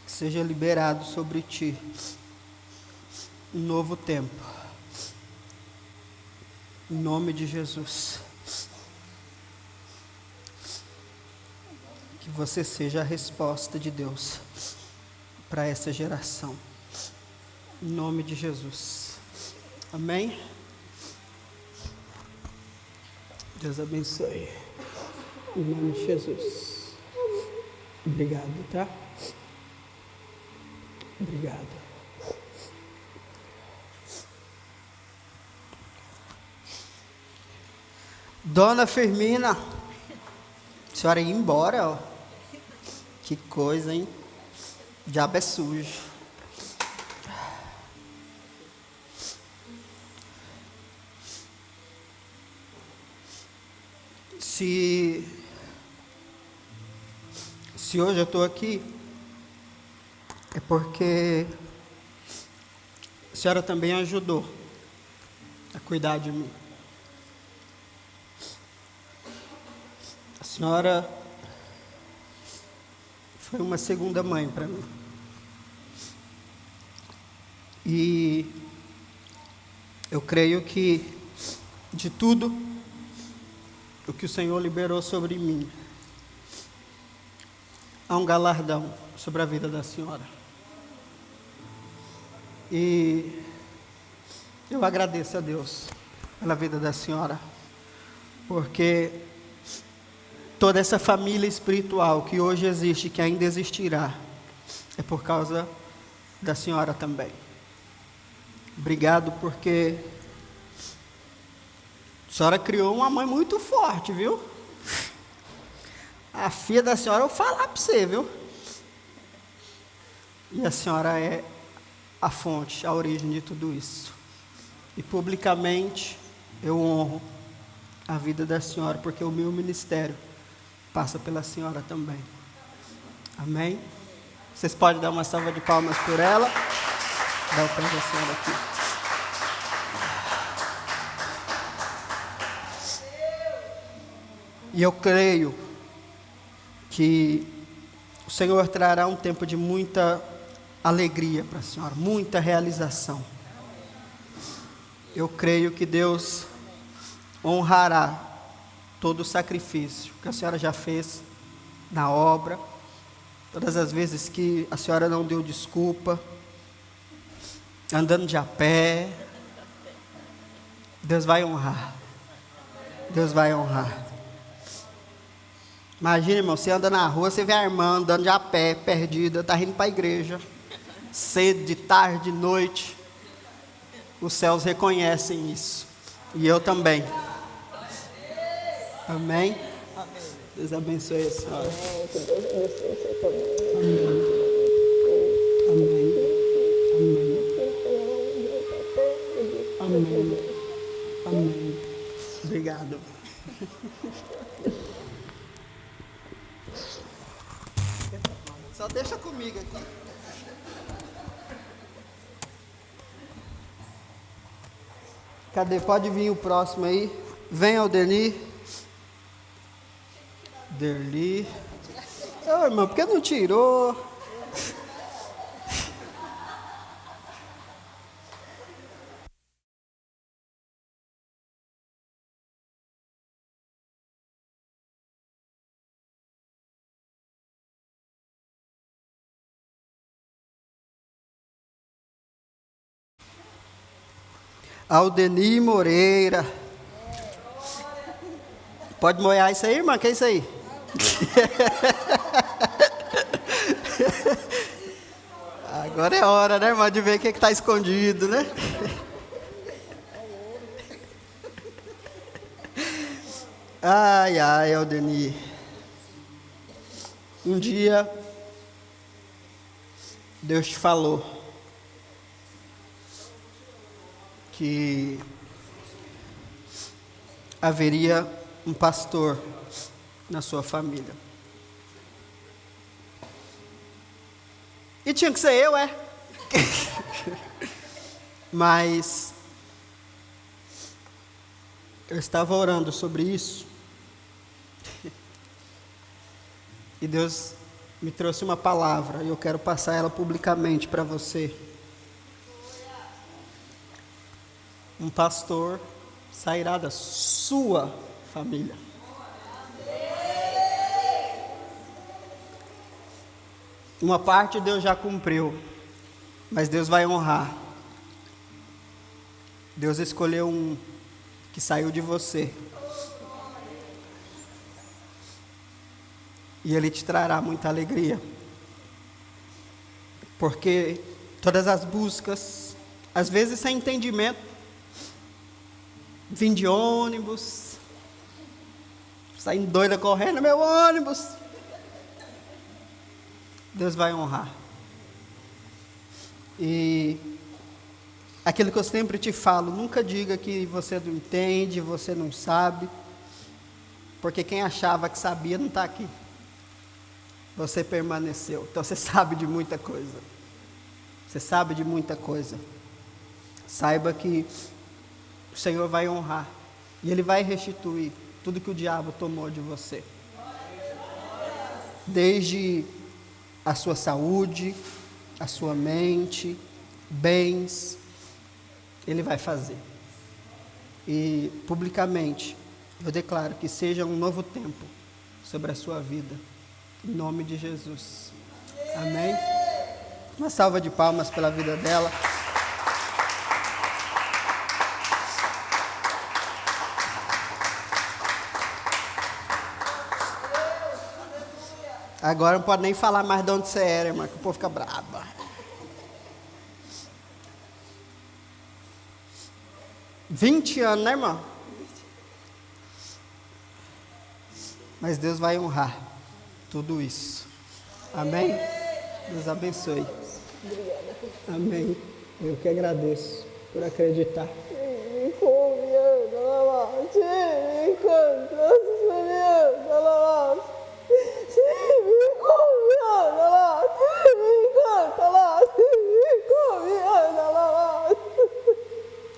Que seja liberado sobre ti um novo tempo. Em nome de Jesus. Que você seja a resposta de Deus para essa geração. Em nome de Jesus. Amém? Deus abençoe. Em nome de Jesus. Obrigado, tá? Obrigado. Dona Firmina, a senhora ia embora, ó. Que coisa, hein? O diabo é sujo. Se hoje eu estou aqui, é porque a senhora também ajudou a cuidar de mim. A senhora foi uma segunda mãe para mim. E eu creio que de tudo o que o Senhor liberou sobre mim, há um galardão sobre a vida da senhora. E eu agradeço a Deus pela vida da senhora, porque toda essa família espiritual que hoje existe, que ainda existirá, é por causa da senhora também. Obrigado, porque a senhora criou uma mãe muito forte, viu? A filha da senhora, eu vou falar para você, viu? E a senhora é a fonte, a origem de tudo isso. E publicamente eu honro a vida da senhora, porque o meu ministério passa pela senhora também. Amém? Vocês podem dar uma salva de palmas por ela. Dá o pé da senhora aqui. E eu creio que o Senhor trará um tempo de muita alegria para a senhora, muita realização. Eu creio que Deus honrará todo o sacrifício que a senhora já fez na obra, todas as vezes que a senhora não deu desculpa, andando de a pé. Deus vai honrar. Deus vai honrar. Imagina, irmão, você anda na rua, você vê a irmã andando de a pé, perdida, está indo para a igreja, cedo, de tarde, de noite. Os céus reconhecem isso. E eu também. Amém? Deus abençoe a senhora. Amém. Amém. Amém. Amém. Obrigado. Só deixa comigo aqui. Cadê? Pode vir o próximo aí. Vem, Aldenir. Derli. Ô, irmão, por que não tirou? Aldeni Moreira. Pode molhar isso aí, irmã? Que é isso aí? Agora é hora, né, irmã, de ver o que está escondido, né? Ai, ai, Aldeni. Um dia, Deus te falou que haveria um pastor na sua família. E tinha que ser eu, é? Mas eu estava orando sobre isso e Deus me trouxe uma palavra e eu quero passar ela publicamente para você. Um pastor sairá da sua família. Uma parte Deus já cumpriu, mas Deus vai honrar. Deus escolheu um que saiu de você. E Ele te trará muita alegria. Porque todas as buscas, às vezes sem entendimento, vim de ônibus, saindo doida correndo, meu ônibus. Deus vai honrar. E aquilo que eu sempre te falo, nunca diga que você não entende, você não sabe, porque quem achava que sabia não está aqui. Você permaneceu, então você sabe de muita coisa. Você sabe de muita coisa. Saiba que o Senhor vai honrar e Ele vai restituir tudo que o diabo tomou de você. Desde a sua saúde, a sua mente, bens, Ele vai fazer. E publicamente, eu declaro que seja um novo tempo sobre a sua vida, em nome de Jesus. Amém? Uma salva de palmas pela vida dela. Agora não pode nem falar mais de onde você era, irmã, que o povo fica brabo. $20 anos, né, irmão? Mas Deus vai honrar tudo isso. Amém? Deus abençoe. Amém. Eu que agradeço por acreditar.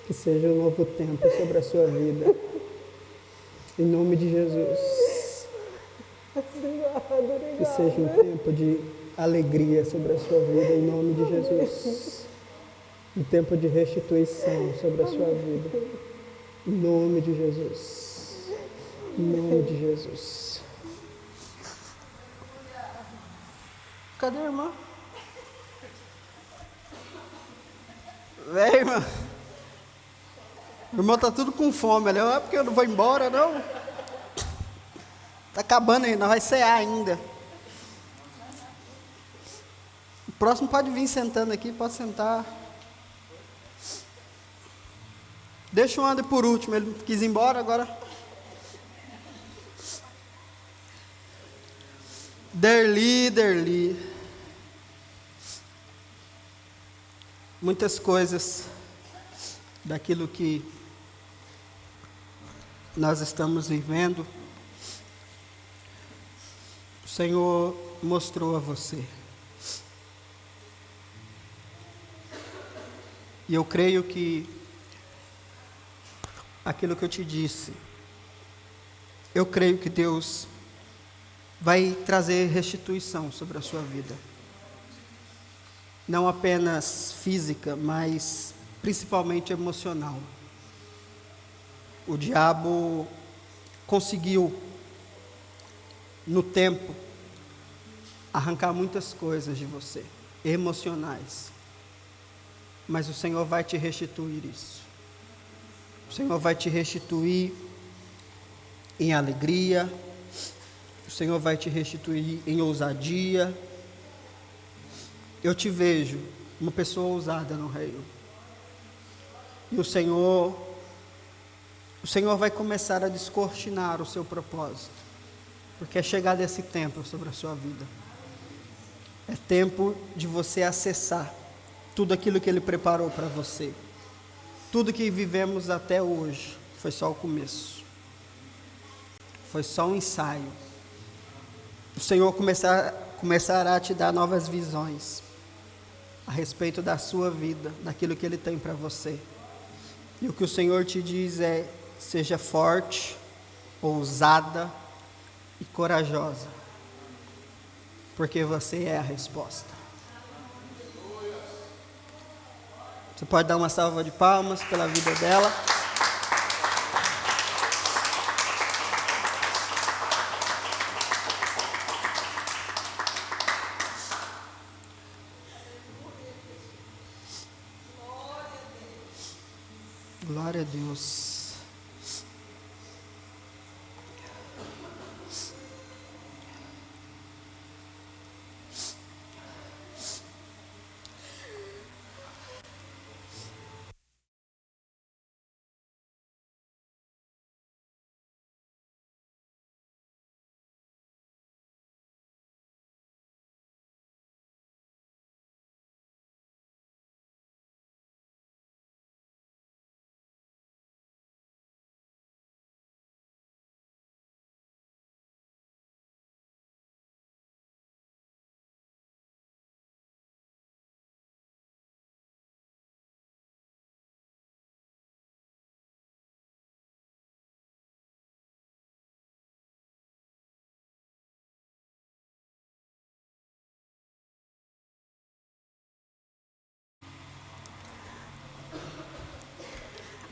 Que seja um novo tempo sobre a sua vida. Em nome de Jesus. Que seja um tempo de alegria sobre a sua vida. Em nome de Jesus. Um tempo de restituição sobre a sua vida. Em nome de Jesus. Em nome de Jesus. Cadê a irmã? Vem, irmã. O irmão tá tudo com fome. Ele, é porque eu não vou embora, não. Tá acabando ainda, vai cear ainda. O próximo pode vir sentando aqui, pode sentar. Deixa o André por último, ele quis ir embora agora. Derli. Muitas coisas daquilo que nós estamos vivendo, o Senhor mostrou a você. E eu creio que aquilo que eu te disse, eu creio que Deus vai trazer restituição sobre a sua vida. Não apenas física, mas principalmente emocional. O diabo conseguiu, no tempo, arrancar muitas coisas de você, emocionais. Mas o Senhor vai te restituir isso. O Senhor vai te restituir em alegria. O Senhor vai te restituir em ousadia. Eu te vejo uma pessoa ousada no reino. E o Senhor vai começar a descortinar o seu propósito. Porque é chegado esse tempo sobre a sua vida. É tempo de você acessar tudo aquilo que Ele preparou para você. Tudo que vivemos até hoje foi só o começo. Foi só um ensaio. O Senhor começará a te dar novas visões a respeito da sua vida, daquilo que Ele tem para você. E o que o Senhor te diz é: seja forte, ousada e corajosa, porque você é a resposta. Você pode dar uma salva de palmas pela vida dela. Glória a Deus.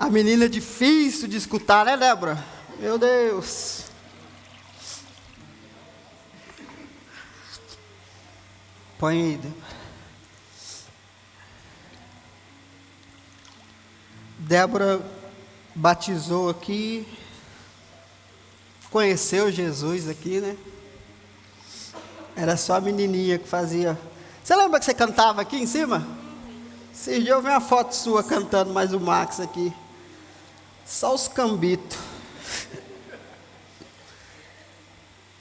A menina é difícil de escutar, né, Débora? Meu Deus. Põe aí, Débora. Débora batizou aqui, conheceu Jesus aqui, né? Era só a menininha que fazia. Você lembra que você cantava aqui em cima? Esses dias eu vi uma foto sua cantando, mais o Max aqui. Só os cambitos.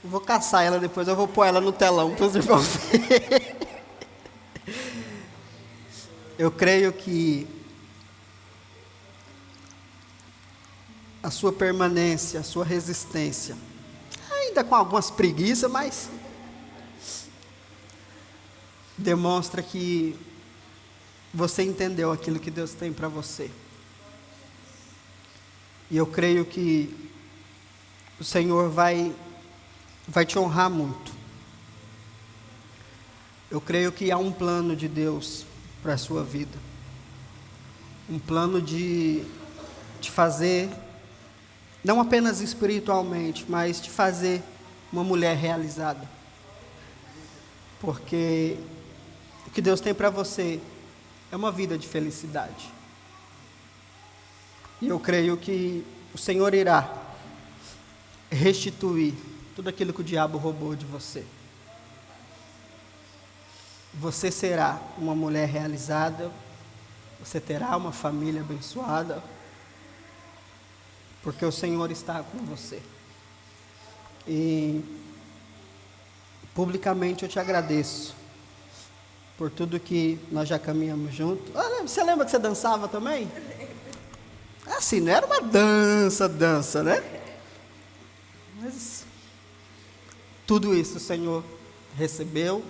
Vou caçar ela depois, eu vou pôr ela no telão para vocês verem. Eu creio que a sua permanência, a sua resistência, ainda com algumas preguiças, mas demonstra que você entendeu aquilo que Deus tem para você. E eu creio que o Senhor vai te honrar muito. Eu creio que há um plano de Deus para a sua vida. Um plano de te fazer, não apenas espiritualmente, mas te fazer uma mulher realizada. Porque o que Deus tem para você é uma vida de felicidade. E eu creio que o Senhor irá restituir tudo aquilo que o diabo roubou de você. Você será uma mulher realizada, você terá uma família abençoada, porque o Senhor está com você. E publicamente eu te agradeço por tudo que nós já caminhamos juntos. Você lembra que você dançava também? Assim, não era uma dança, né? Mas tudo isso o Senhor recebeu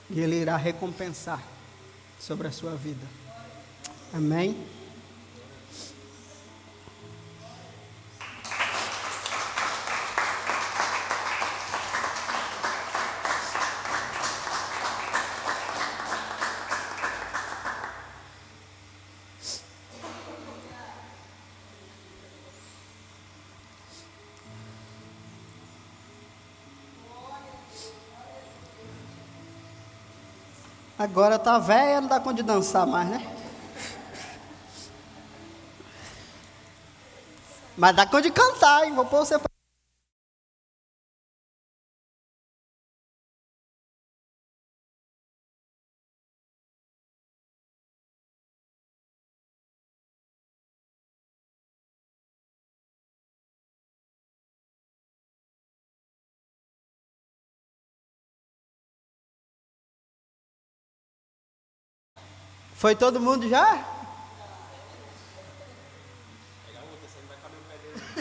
e Ele irá recompensar sobre a sua vida. Amém? Agora tá velha, não dá conta de dançar mais, né? Mas dá conta de cantar, hein? Vou pôr você pra... Foi todo mundo já?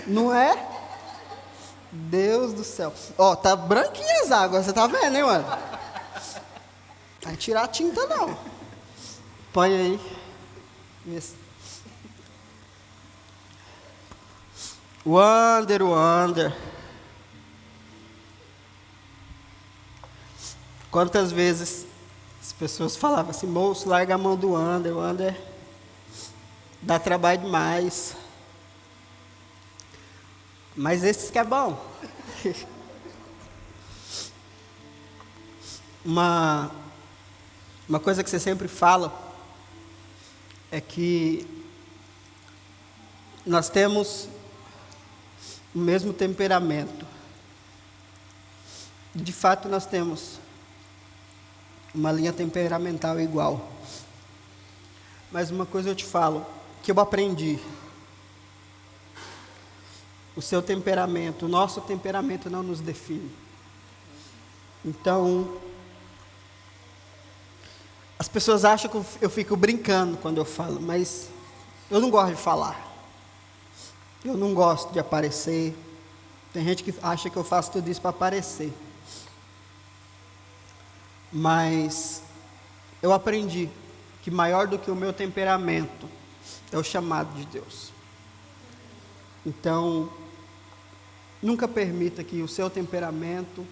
Não é? Deus do céu. Ó, tá branquinha as águas, você tá vendo, hein, mano? Vai tirar a tinta, não. Põe aí. Wander. Quantas vezes as pessoas falavam assim, moço, larga a mão do Wander, o Wander dá trabalho demais. Mas esse que é bom. Uma coisa que você sempre fala é que nós temos o mesmo temperamento. De fato, nós temos uma linha temperamental igual. Mas uma coisa eu te falo, que eu aprendi. O seu temperamento, o nosso temperamento não nos define. Então, as pessoas acham que eu fico brincando quando eu falo, mas eu não gosto de falar. Eu não gosto de aparecer. Tem gente que acha que eu faço tudo isso para aparecer. Mas eu aprendi que maior do que o meu temperamento é o chamado de Deus. Então, nunca permita que o seu temperamento,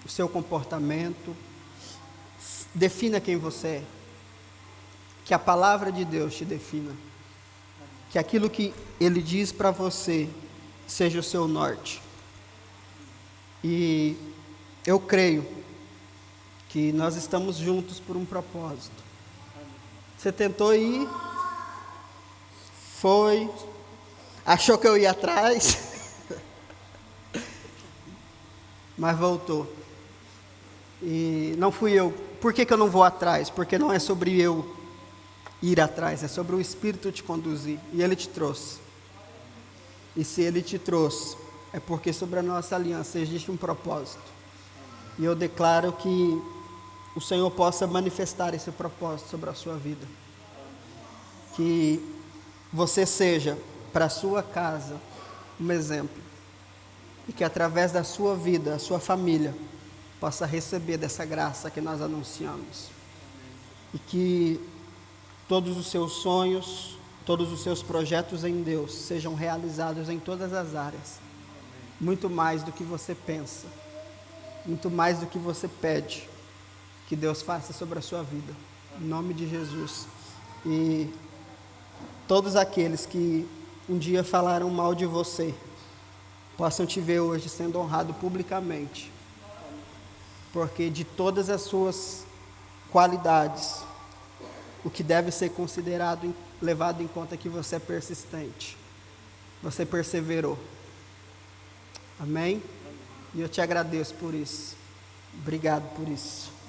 o seu comportamento, defina quem você é. Que a palavra de Deus te defina. Que aquilo que Ele diz para você seja o seu norte. E eu creio que nós estamos juntos por um propósito. Você tentou ir, foi, achou que eu ia atrás, mas voltou. E não fui eu. Por que eu não vou atrás? Porque não é sobre eu ir atrás, é sobre o Espírito te conduzir. E Ele te trouxe. E se Ele te trouxe, é porque sobre a nossa aliança existe um propósito. E eu declaro que o Senhor possa manifestar esse propósito sobre a sua vida. Que você seja para a sua casa um exemplo. E que através da sua vida, a sua família, possa receber dessa graça que nós anunciamos. E que todos os seus sonhos, todos os seus projetos em Deus sejam realizados em todas as áreas. Muito mais do que você pensa. Muito mais do que você pede. Que Deus faça sobre a sua vida. Em nome de Jesus. E todos aqueles que um dia falaram mal de você, possam te ver hoje sendo honrado publicamente. Porque de todas as suas qualidades, o que deve ser considerado, levado em conta é que você é persistente. Você perseverou. Amém? E eu te agradeço por isso. Obrigado por isso.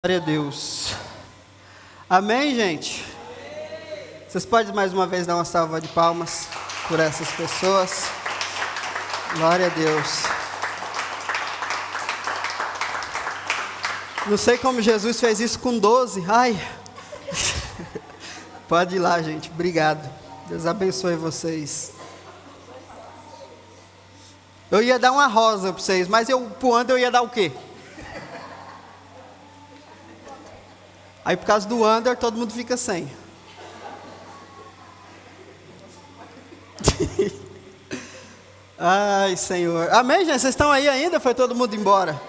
Glória a Deus. Amém, gente? Vocês podem mais uma vez dar uma salva de palmas por essas pessoas? Glória a Deus. Não sei como Jesus fez isso com 12. Ai. Pode ir lá, gente. Obrigado. Deus abençoe vocês. Eu ia dar uma rosa para vocês, mas pro André eu ia dar o quê? Aí por causa do Under, todo mundo fica sem. Ai, Senhor. Amém, gente? Vocês estão aí ainda? Foi todo mundo embora?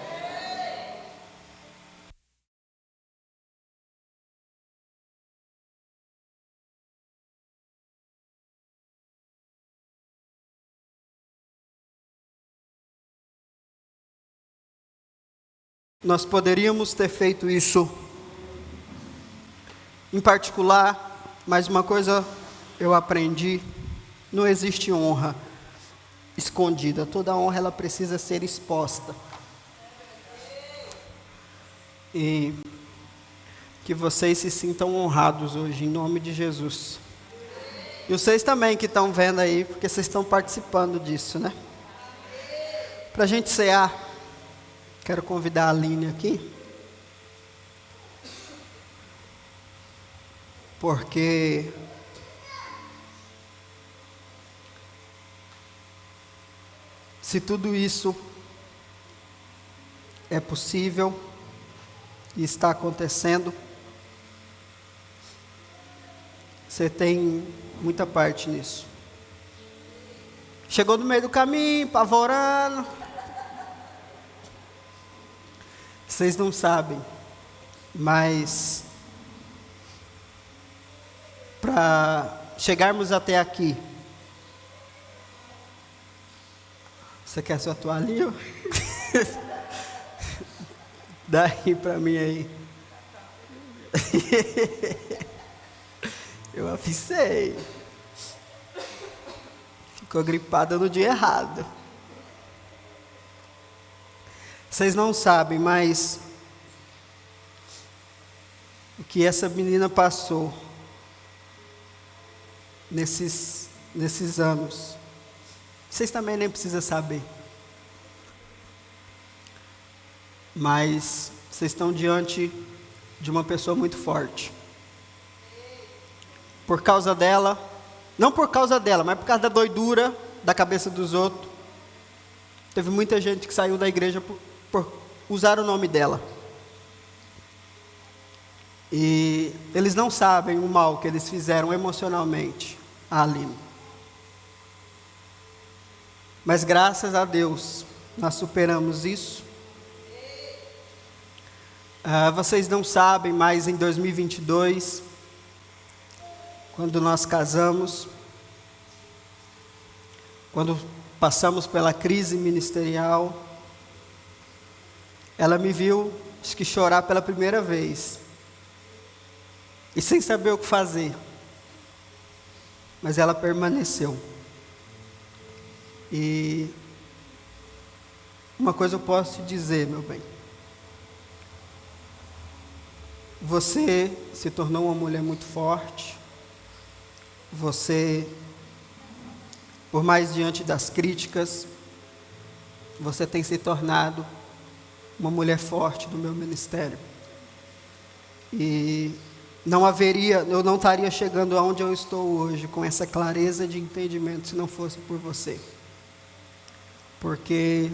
Nós poderíamos ter feito isso em particular, mas uma coisa eu aprendi: não existe honra escondida. Toda honra ela precisa ser exposta. E que vocês se sintam honrados hoje, em nome de Jesus. E vocês também que estão vendo aí, porque vocês estão participando disso, né? Para a gente cear, quero convidar a Aline aqui. Porque se tudo isso é possível e está acontecendo, você tem muita parte nisso. Chegou no meio do caminho, apavorando. Vocês não sabem, mas para chegarmos até aqui, você quer sua toalhinha? Dá aí para mim aí. Eu avisei. Ficou gripada no dia errado. Vocês não sabem, mas o que essa menina passou nesses anos, vocês também nem precisam saber. Mas vocês estão diante de uma pessoa muito forte. Por causa dela, não por causa dela, mas por causa da doidura da cabeça dos outros, teve muita gente que saiu da igreja por usar o nome dela. E eles não sabem o mal que eles fizeram emocionalmente a Aline. Mas graças a Deus, nós superamos isso. Vocês não sabem, mas em 2022, quando nós casamos, quando passamos pela crise ministerial, ela me viu, acho que chorar pela primeira vez. E sem saber o que fazer. Mas ela permaneceu. E uma coisa eu posso te dizer, meu bem. Você se tornou uma mulher muito forte. Você, por mais diante das críticas, você tem se tornado uma mulher forte do meu ministério. E eu não estaria chegando aonde eu estou hoje, com essa clareza de entendimento, se não fosse por você. Porque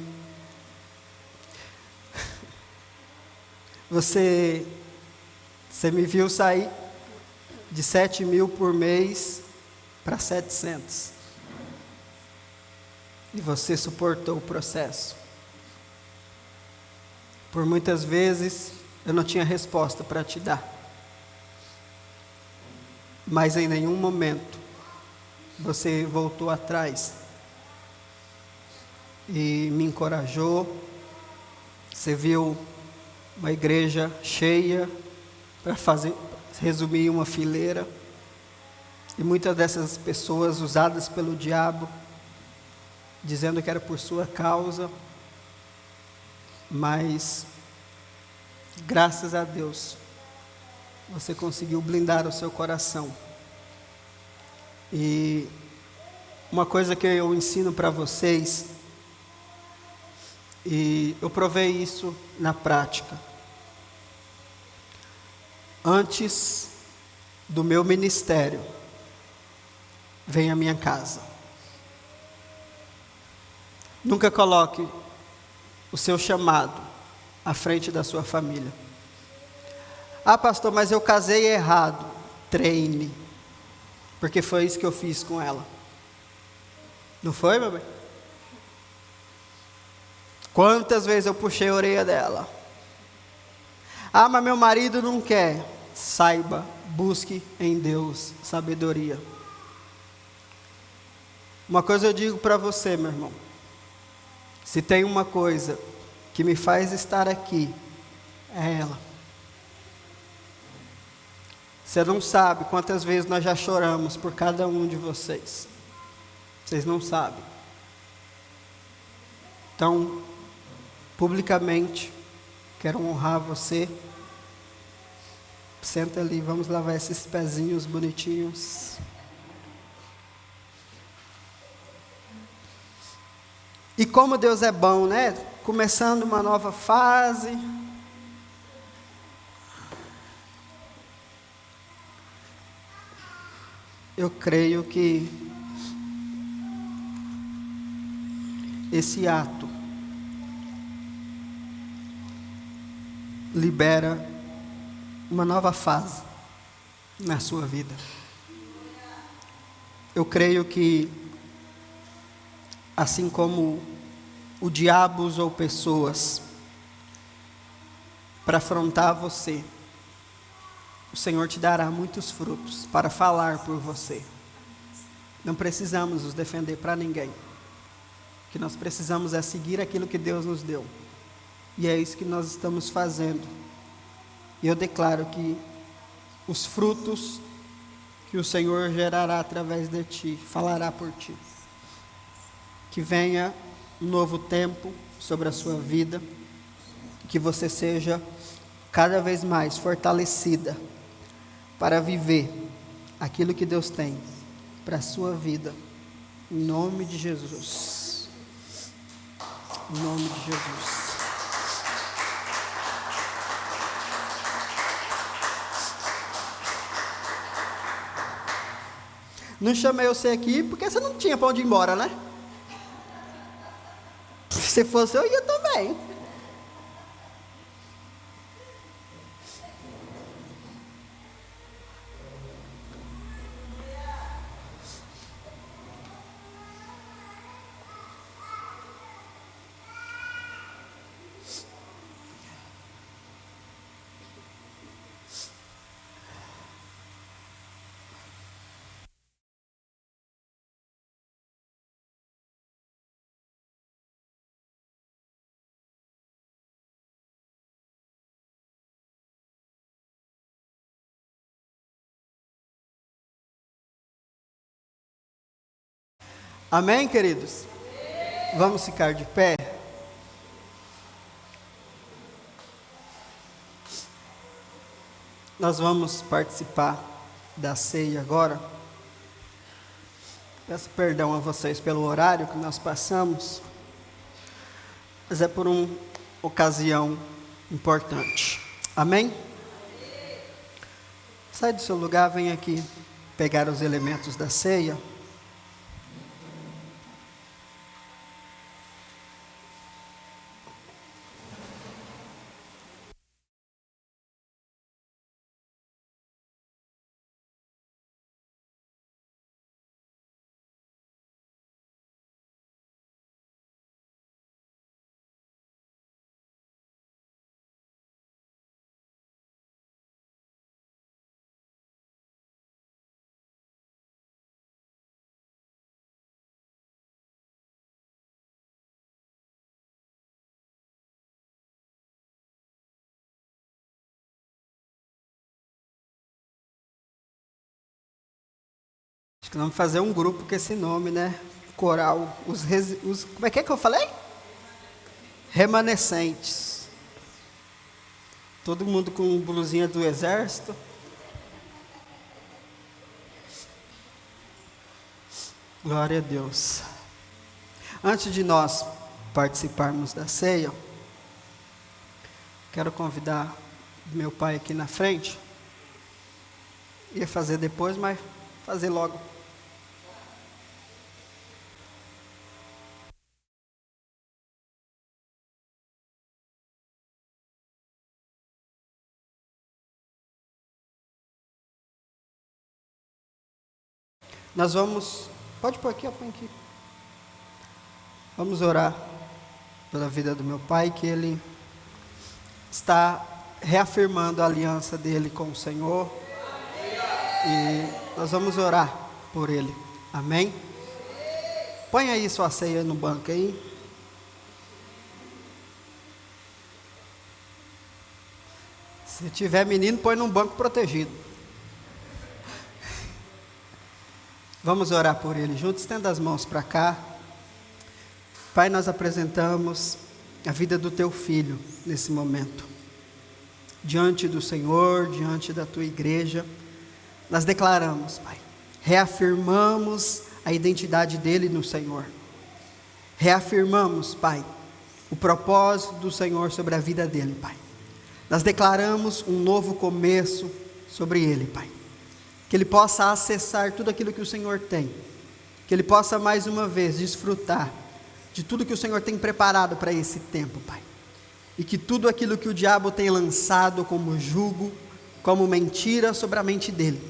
você me viu sair de 7.000 por mês para 700. E você suportou o processo. Por muitas vezes, eu não tinha resposta para te dar. Mas em nenhum momento, você voltou atrás. E me encorajou. Você viu uma igreja cheia, para resumir uma fileira. E muitas dessas pessoas usadas pelo diabo, dizendo que era por sua causa. Mas Graças a Deus, você conseguiu blindar o seu coração. E uma coisa que eu ensino para vocês, e eu provei isso na prática. Antes do meu ministério, vem à minha casa. Nunca coloque o seu chamado à frente da sua família. Ah, pastor, mas eu casei errado. Treine, porque foi isso que eu fiz com ela. Não foi, meu bem? Quantas vezes eu puxei a orelha dela? Ah, mas meu marido não quer. Saiba, busque em Deus sabedoria. Uma coisa eu digo para você, meu irmão. Se tem uma coisa que me faz estar aqui, é ela. Você não sabe quantas vezes nós já choramos por cada um de vocês. Vocês não sabem. Então, publicamente, quero honrar você. Senta ali, vamos lavar esses pezinhos bonitinhos. E como Deus é bom, né? Começando uma nova fase. Eu creio que esse ato libera uma nova fase na sua vida. Eu creio que, assim como o diabo usou pessoas para afrontar você, o Senhor te dará muitos frutos para falar por você. Não precisamos nos defender para ninguém. O que nós precisamos é seguir aquilo que Deus nos deu. E é isso que nós estamos fazendo. E eu declaro que os frutos que o Senhor gerará através de ti, falará por ti. Que venha um novo tempo sobre a sua vida, que você seja cada vez mais fortalecida para viver aquilo que Deus tem para a sua vida, em nome de Jesus. Em nome de Jesus. Não chamei você aqui porque você não tinha para onde ir embora, né? Se fosse eu ia também. Amém, queridos? Vamos ficar de pé? Nós vamos participar da ceia agora. Peço perdão a vocês pelo horário que nós passamos, mas é por uma ocasião importante. Amém? Sai do seu lugar, vem aqui pegar os elementos da ceia. Acho que vamos fazer um grupo com esse nome, né? Coral. Como é que eu falei? Remanescentes. Todo mundo com blusinha do exército. Glória a Deus. Antes de nós participarmos da ceia, quero convidar meu pai aqui na frente. Ia fazer depois, mas fazer logo. Nós vamos, pode pôr aqui, põe aqui. Vamos orar pela vida do meu pai, que ele está reafirmando a aliança dele com o Senhor. E nós vamos orar por ele. Amém? Põe aí sua ceia no banco aí. Se tiver menino, põe num banco protegido. Vamos orar por ele juntos. Estenda as mãos para cá. Pai, nós apresentamos a vida do teu filho nesse momento. Diante do Senhor, diante da tua igreja, nós declaramos, Pai, reafirmamos a identidade dele no Senhor. Reafirmamos, Pai, o propósito do Senhor sobre a vida dele, Pai. Nós declaramos um novo começo sobre ele, Pai. Que ele possa acessar tudo aquilo que o Senhor tem. Que ele possa mais uma vez desfrutar de tudo que o Senhor tem preparado para esse tempo, Pai. E que tudo aquilo que o diabo tem lançado como jugo, como mentira sobre a mente dele,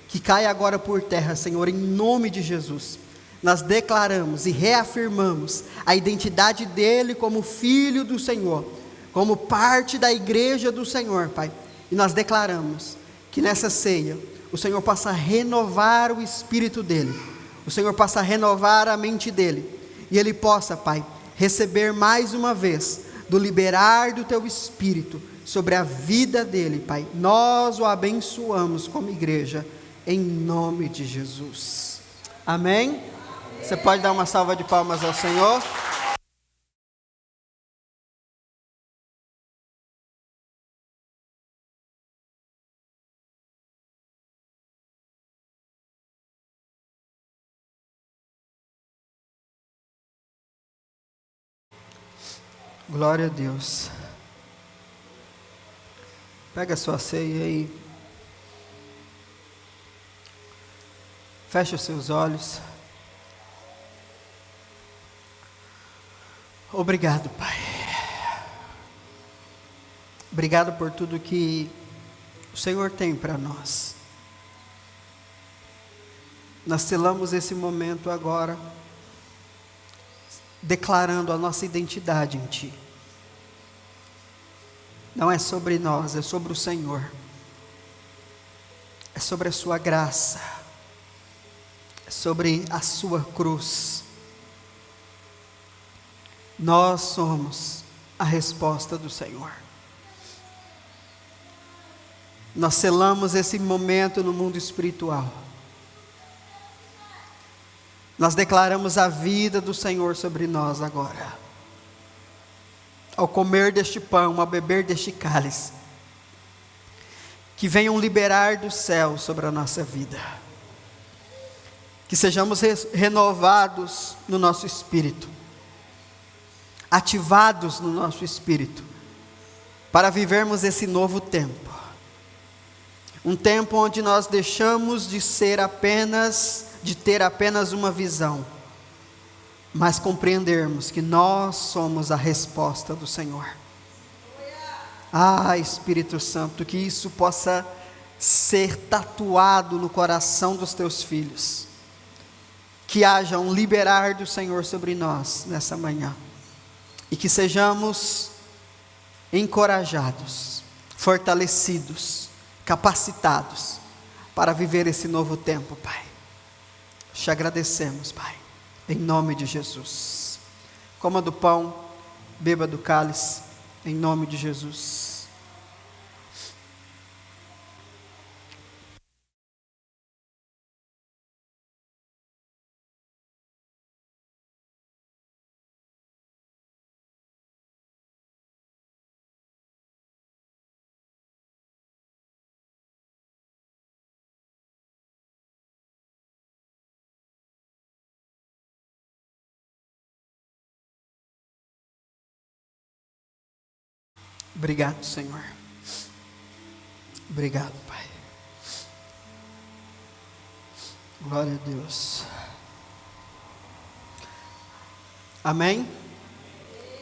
que caia agora por terra, Senhor, em nome de Jesus. Nós declaramos e reafirmamos a identidade dele como filho do Senhor, como parte da igreja do Senhor, Pai. E nós declaramos que nessa ceia o Senhor possa renovar o espírito dele, o Senhor possa renovar a mente dele, e ele possa, Pai, receber mais uma vez do liberar do teu espírito sobre a vida dele, Pai. Nós o abençoamos como igreja, em nome de Jesus. Amém? Você pode dar uma salva de palmas ao Senhor? Glória a Deus. Pega a sua ceia aí. Feche os seus olhos. Obrigado, Pai. Obrigado por tudo que o Senhor tem para nós. Nós selamos esse momento agora, declarando a nossa identidade em Ti. Não é sobre nós, é sobre o Senhor. É sobre a Sua graça. É sobre a Sua cruz. Nós somos a resposta do Senhor. Nós selamos esse momento no mundo espiritual. Nós declaramos a vida do Senhor sobre nós agora. Ao comer deste pão, ao beber deste cálice, que venham liberar do céu sobre a nossa vida. Que sejamos renovados no nosso espírito, ativados no nosso espírito, para vivermos esse novo tempo. Um tempo onde nós deixamos de ter apenas uma visão, mas compreendermos que nós somos a resposta do Senhor. Ah, Espírito Santo, que isso possa ser tatuado no coração dos teus filhos. Que haja um liberar do Senhor sobre nós nessa manhã. E que sejamos encorajados, fortalecidos, capacitados para viver esse novo tempo, Pai. Te agradecemos, Pai, em nome de Jesus. Coma do pão, beba do cálice, em nome de Jesus. Obrigado, Senhor. Obrigado, Pai. Glória a Deus. Amém?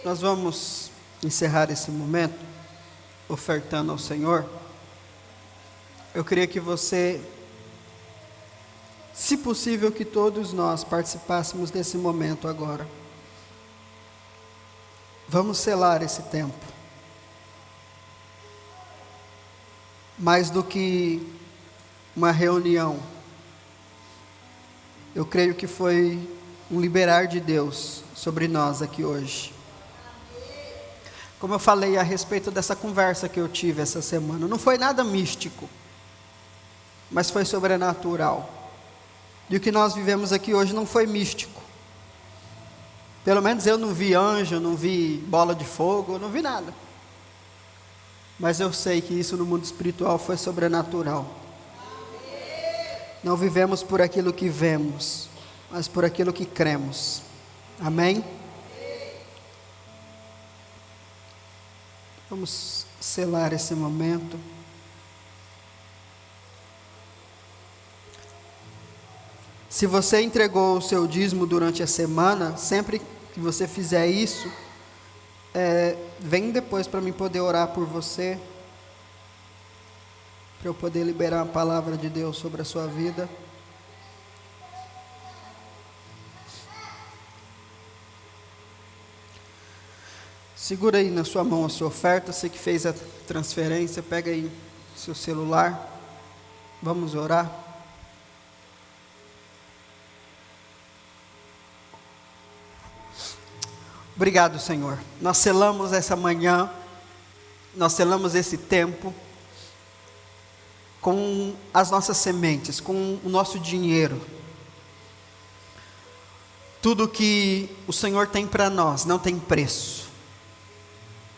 Nós vamos encerrar esse momento ofertando ao Senhor. Eu queria que você, se possível, que todos nós participássemos desse momento agora. Vamos selar esse tempo. Mais do que uma reunião, eu creio que foi um liberar de Deus sobre nós aqui hoje. Como eu falei a respeito dessa conversa que eu tive essa semana, não foi nada místico, mas foi sobrenatural. E o que nós vivemos aqui hoje não foi místico. Pelo menos eu não vi anjo, não vi bola de fogo, não vi nada. Mas eu sei que isso no mundo espiritual foi sobrenatural. Não vivemos por aquilo que vemos, mas por aquilo que cremos. Amém? Vamos selar esse momento. Se você entregou o seu dízimo durante a semana, sempre que você fizer isso, vem depois para mim poder orar por você, para eu poder liberar a palavra de Deus sobre a sua vida. Segura aí na sua mão a sua oferta, você que fez a transferência, pega aí seu celular, vamos orar. Obrigado, Senhor. Nós selamos essa manhã, nós selamos esse tempo com as nossas sementes, com o nosso dinheiro. Tudo que o Senhor tem para nós não tem preço.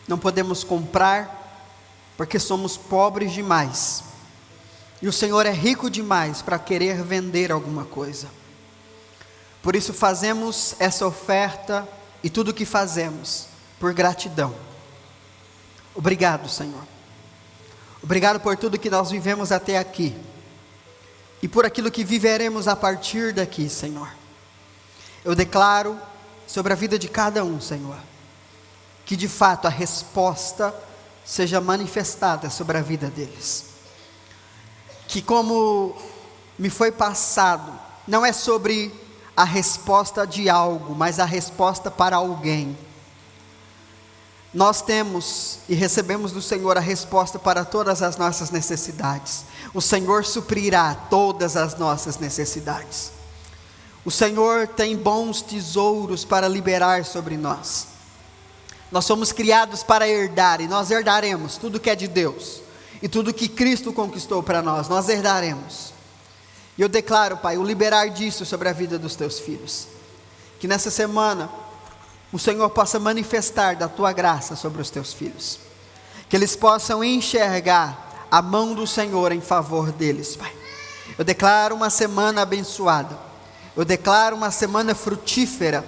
Não podemos comprar, porque somos pobres demais. E o Senhor é rico demais para querer vender alguma coisa. Por isso fazemos essa oferta e tudo o que fazemos por gratidão. Obrigado, Senhor. Obrigado por tudo que nós vivemos até aqui. E por aquilo que viveremos a partir daqui, Senhor. Eu declaro sobre a vida de cada um, Senhor, que de fato a resposta seja manifestada sobre a vida deles. Que como me foi passado, não é sobre a resposta de algo, mas a resposta para alguém. Nós temos e recebemos do Senhor a resposta para todas as nossas necessidades. O Senhor suprirá todas as nossas necessidades. O Senhor tem bons tesouros para liberar sobre nós. Nós somos criados para herdar, e nós herdaremos tudo que é de Deus, e tudo que Cristo conquistou para nós, nós herdaremos. E eu declaro, Pai, o liberar disso sobre a vida dos teus filhos. Que nessa semana, o Senhor possa manifestar da tua graça sobre os teus filhos. Que eles possam enxergar a mão do Senhor em favor deles, Pai. Eu declaro uma semana abençoada. Eu declaro uma semana frutífera,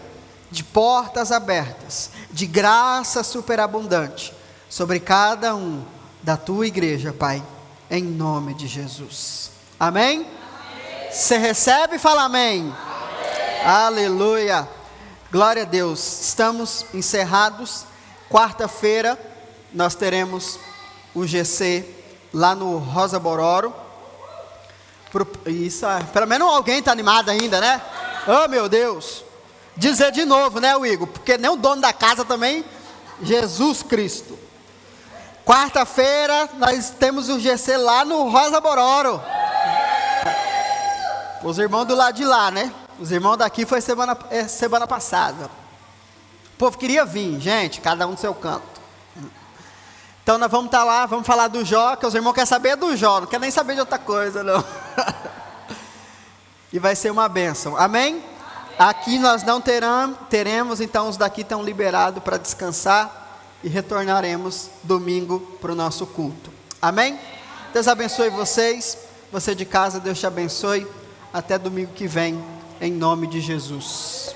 de portas abertas, de graça superabundante, sobre cada um da tua igreja, Pai, em nome de Jesus. Amém? Você recebe e fala amém. Aleluia. Glória a Deus. Estamos encerrados. Quarta-feira nós teremos o GC lá no Rosa Bororo. Isso, pelo menos alguém está animado ainda, né? Oh, meu Deus. Dizer de novo, né, Igor? Porque nem o dono da casa também. Jesus Cristo. Quarta-feira nós temos o GC lá no Rosa Bororo. Os irmãos do lado de lá, né? Os irmãos daqui foi semana passada. O povo queria vir, gente, cada um do seu canto. Então nós vamos estar lá, vamos falar do Jó, que os irmãos querem saber do Jó, não quer nem saber de outra coisa, não. E vai ser uma bênção, amém? Aqui nós não teremos, então os daqui estão liberados para descansar e retornaremos domingo para o nosso culto, amém? Deus abençoe vocês, você de casa, Deus te abençoe, até domingo que vem, em nome de Jesus.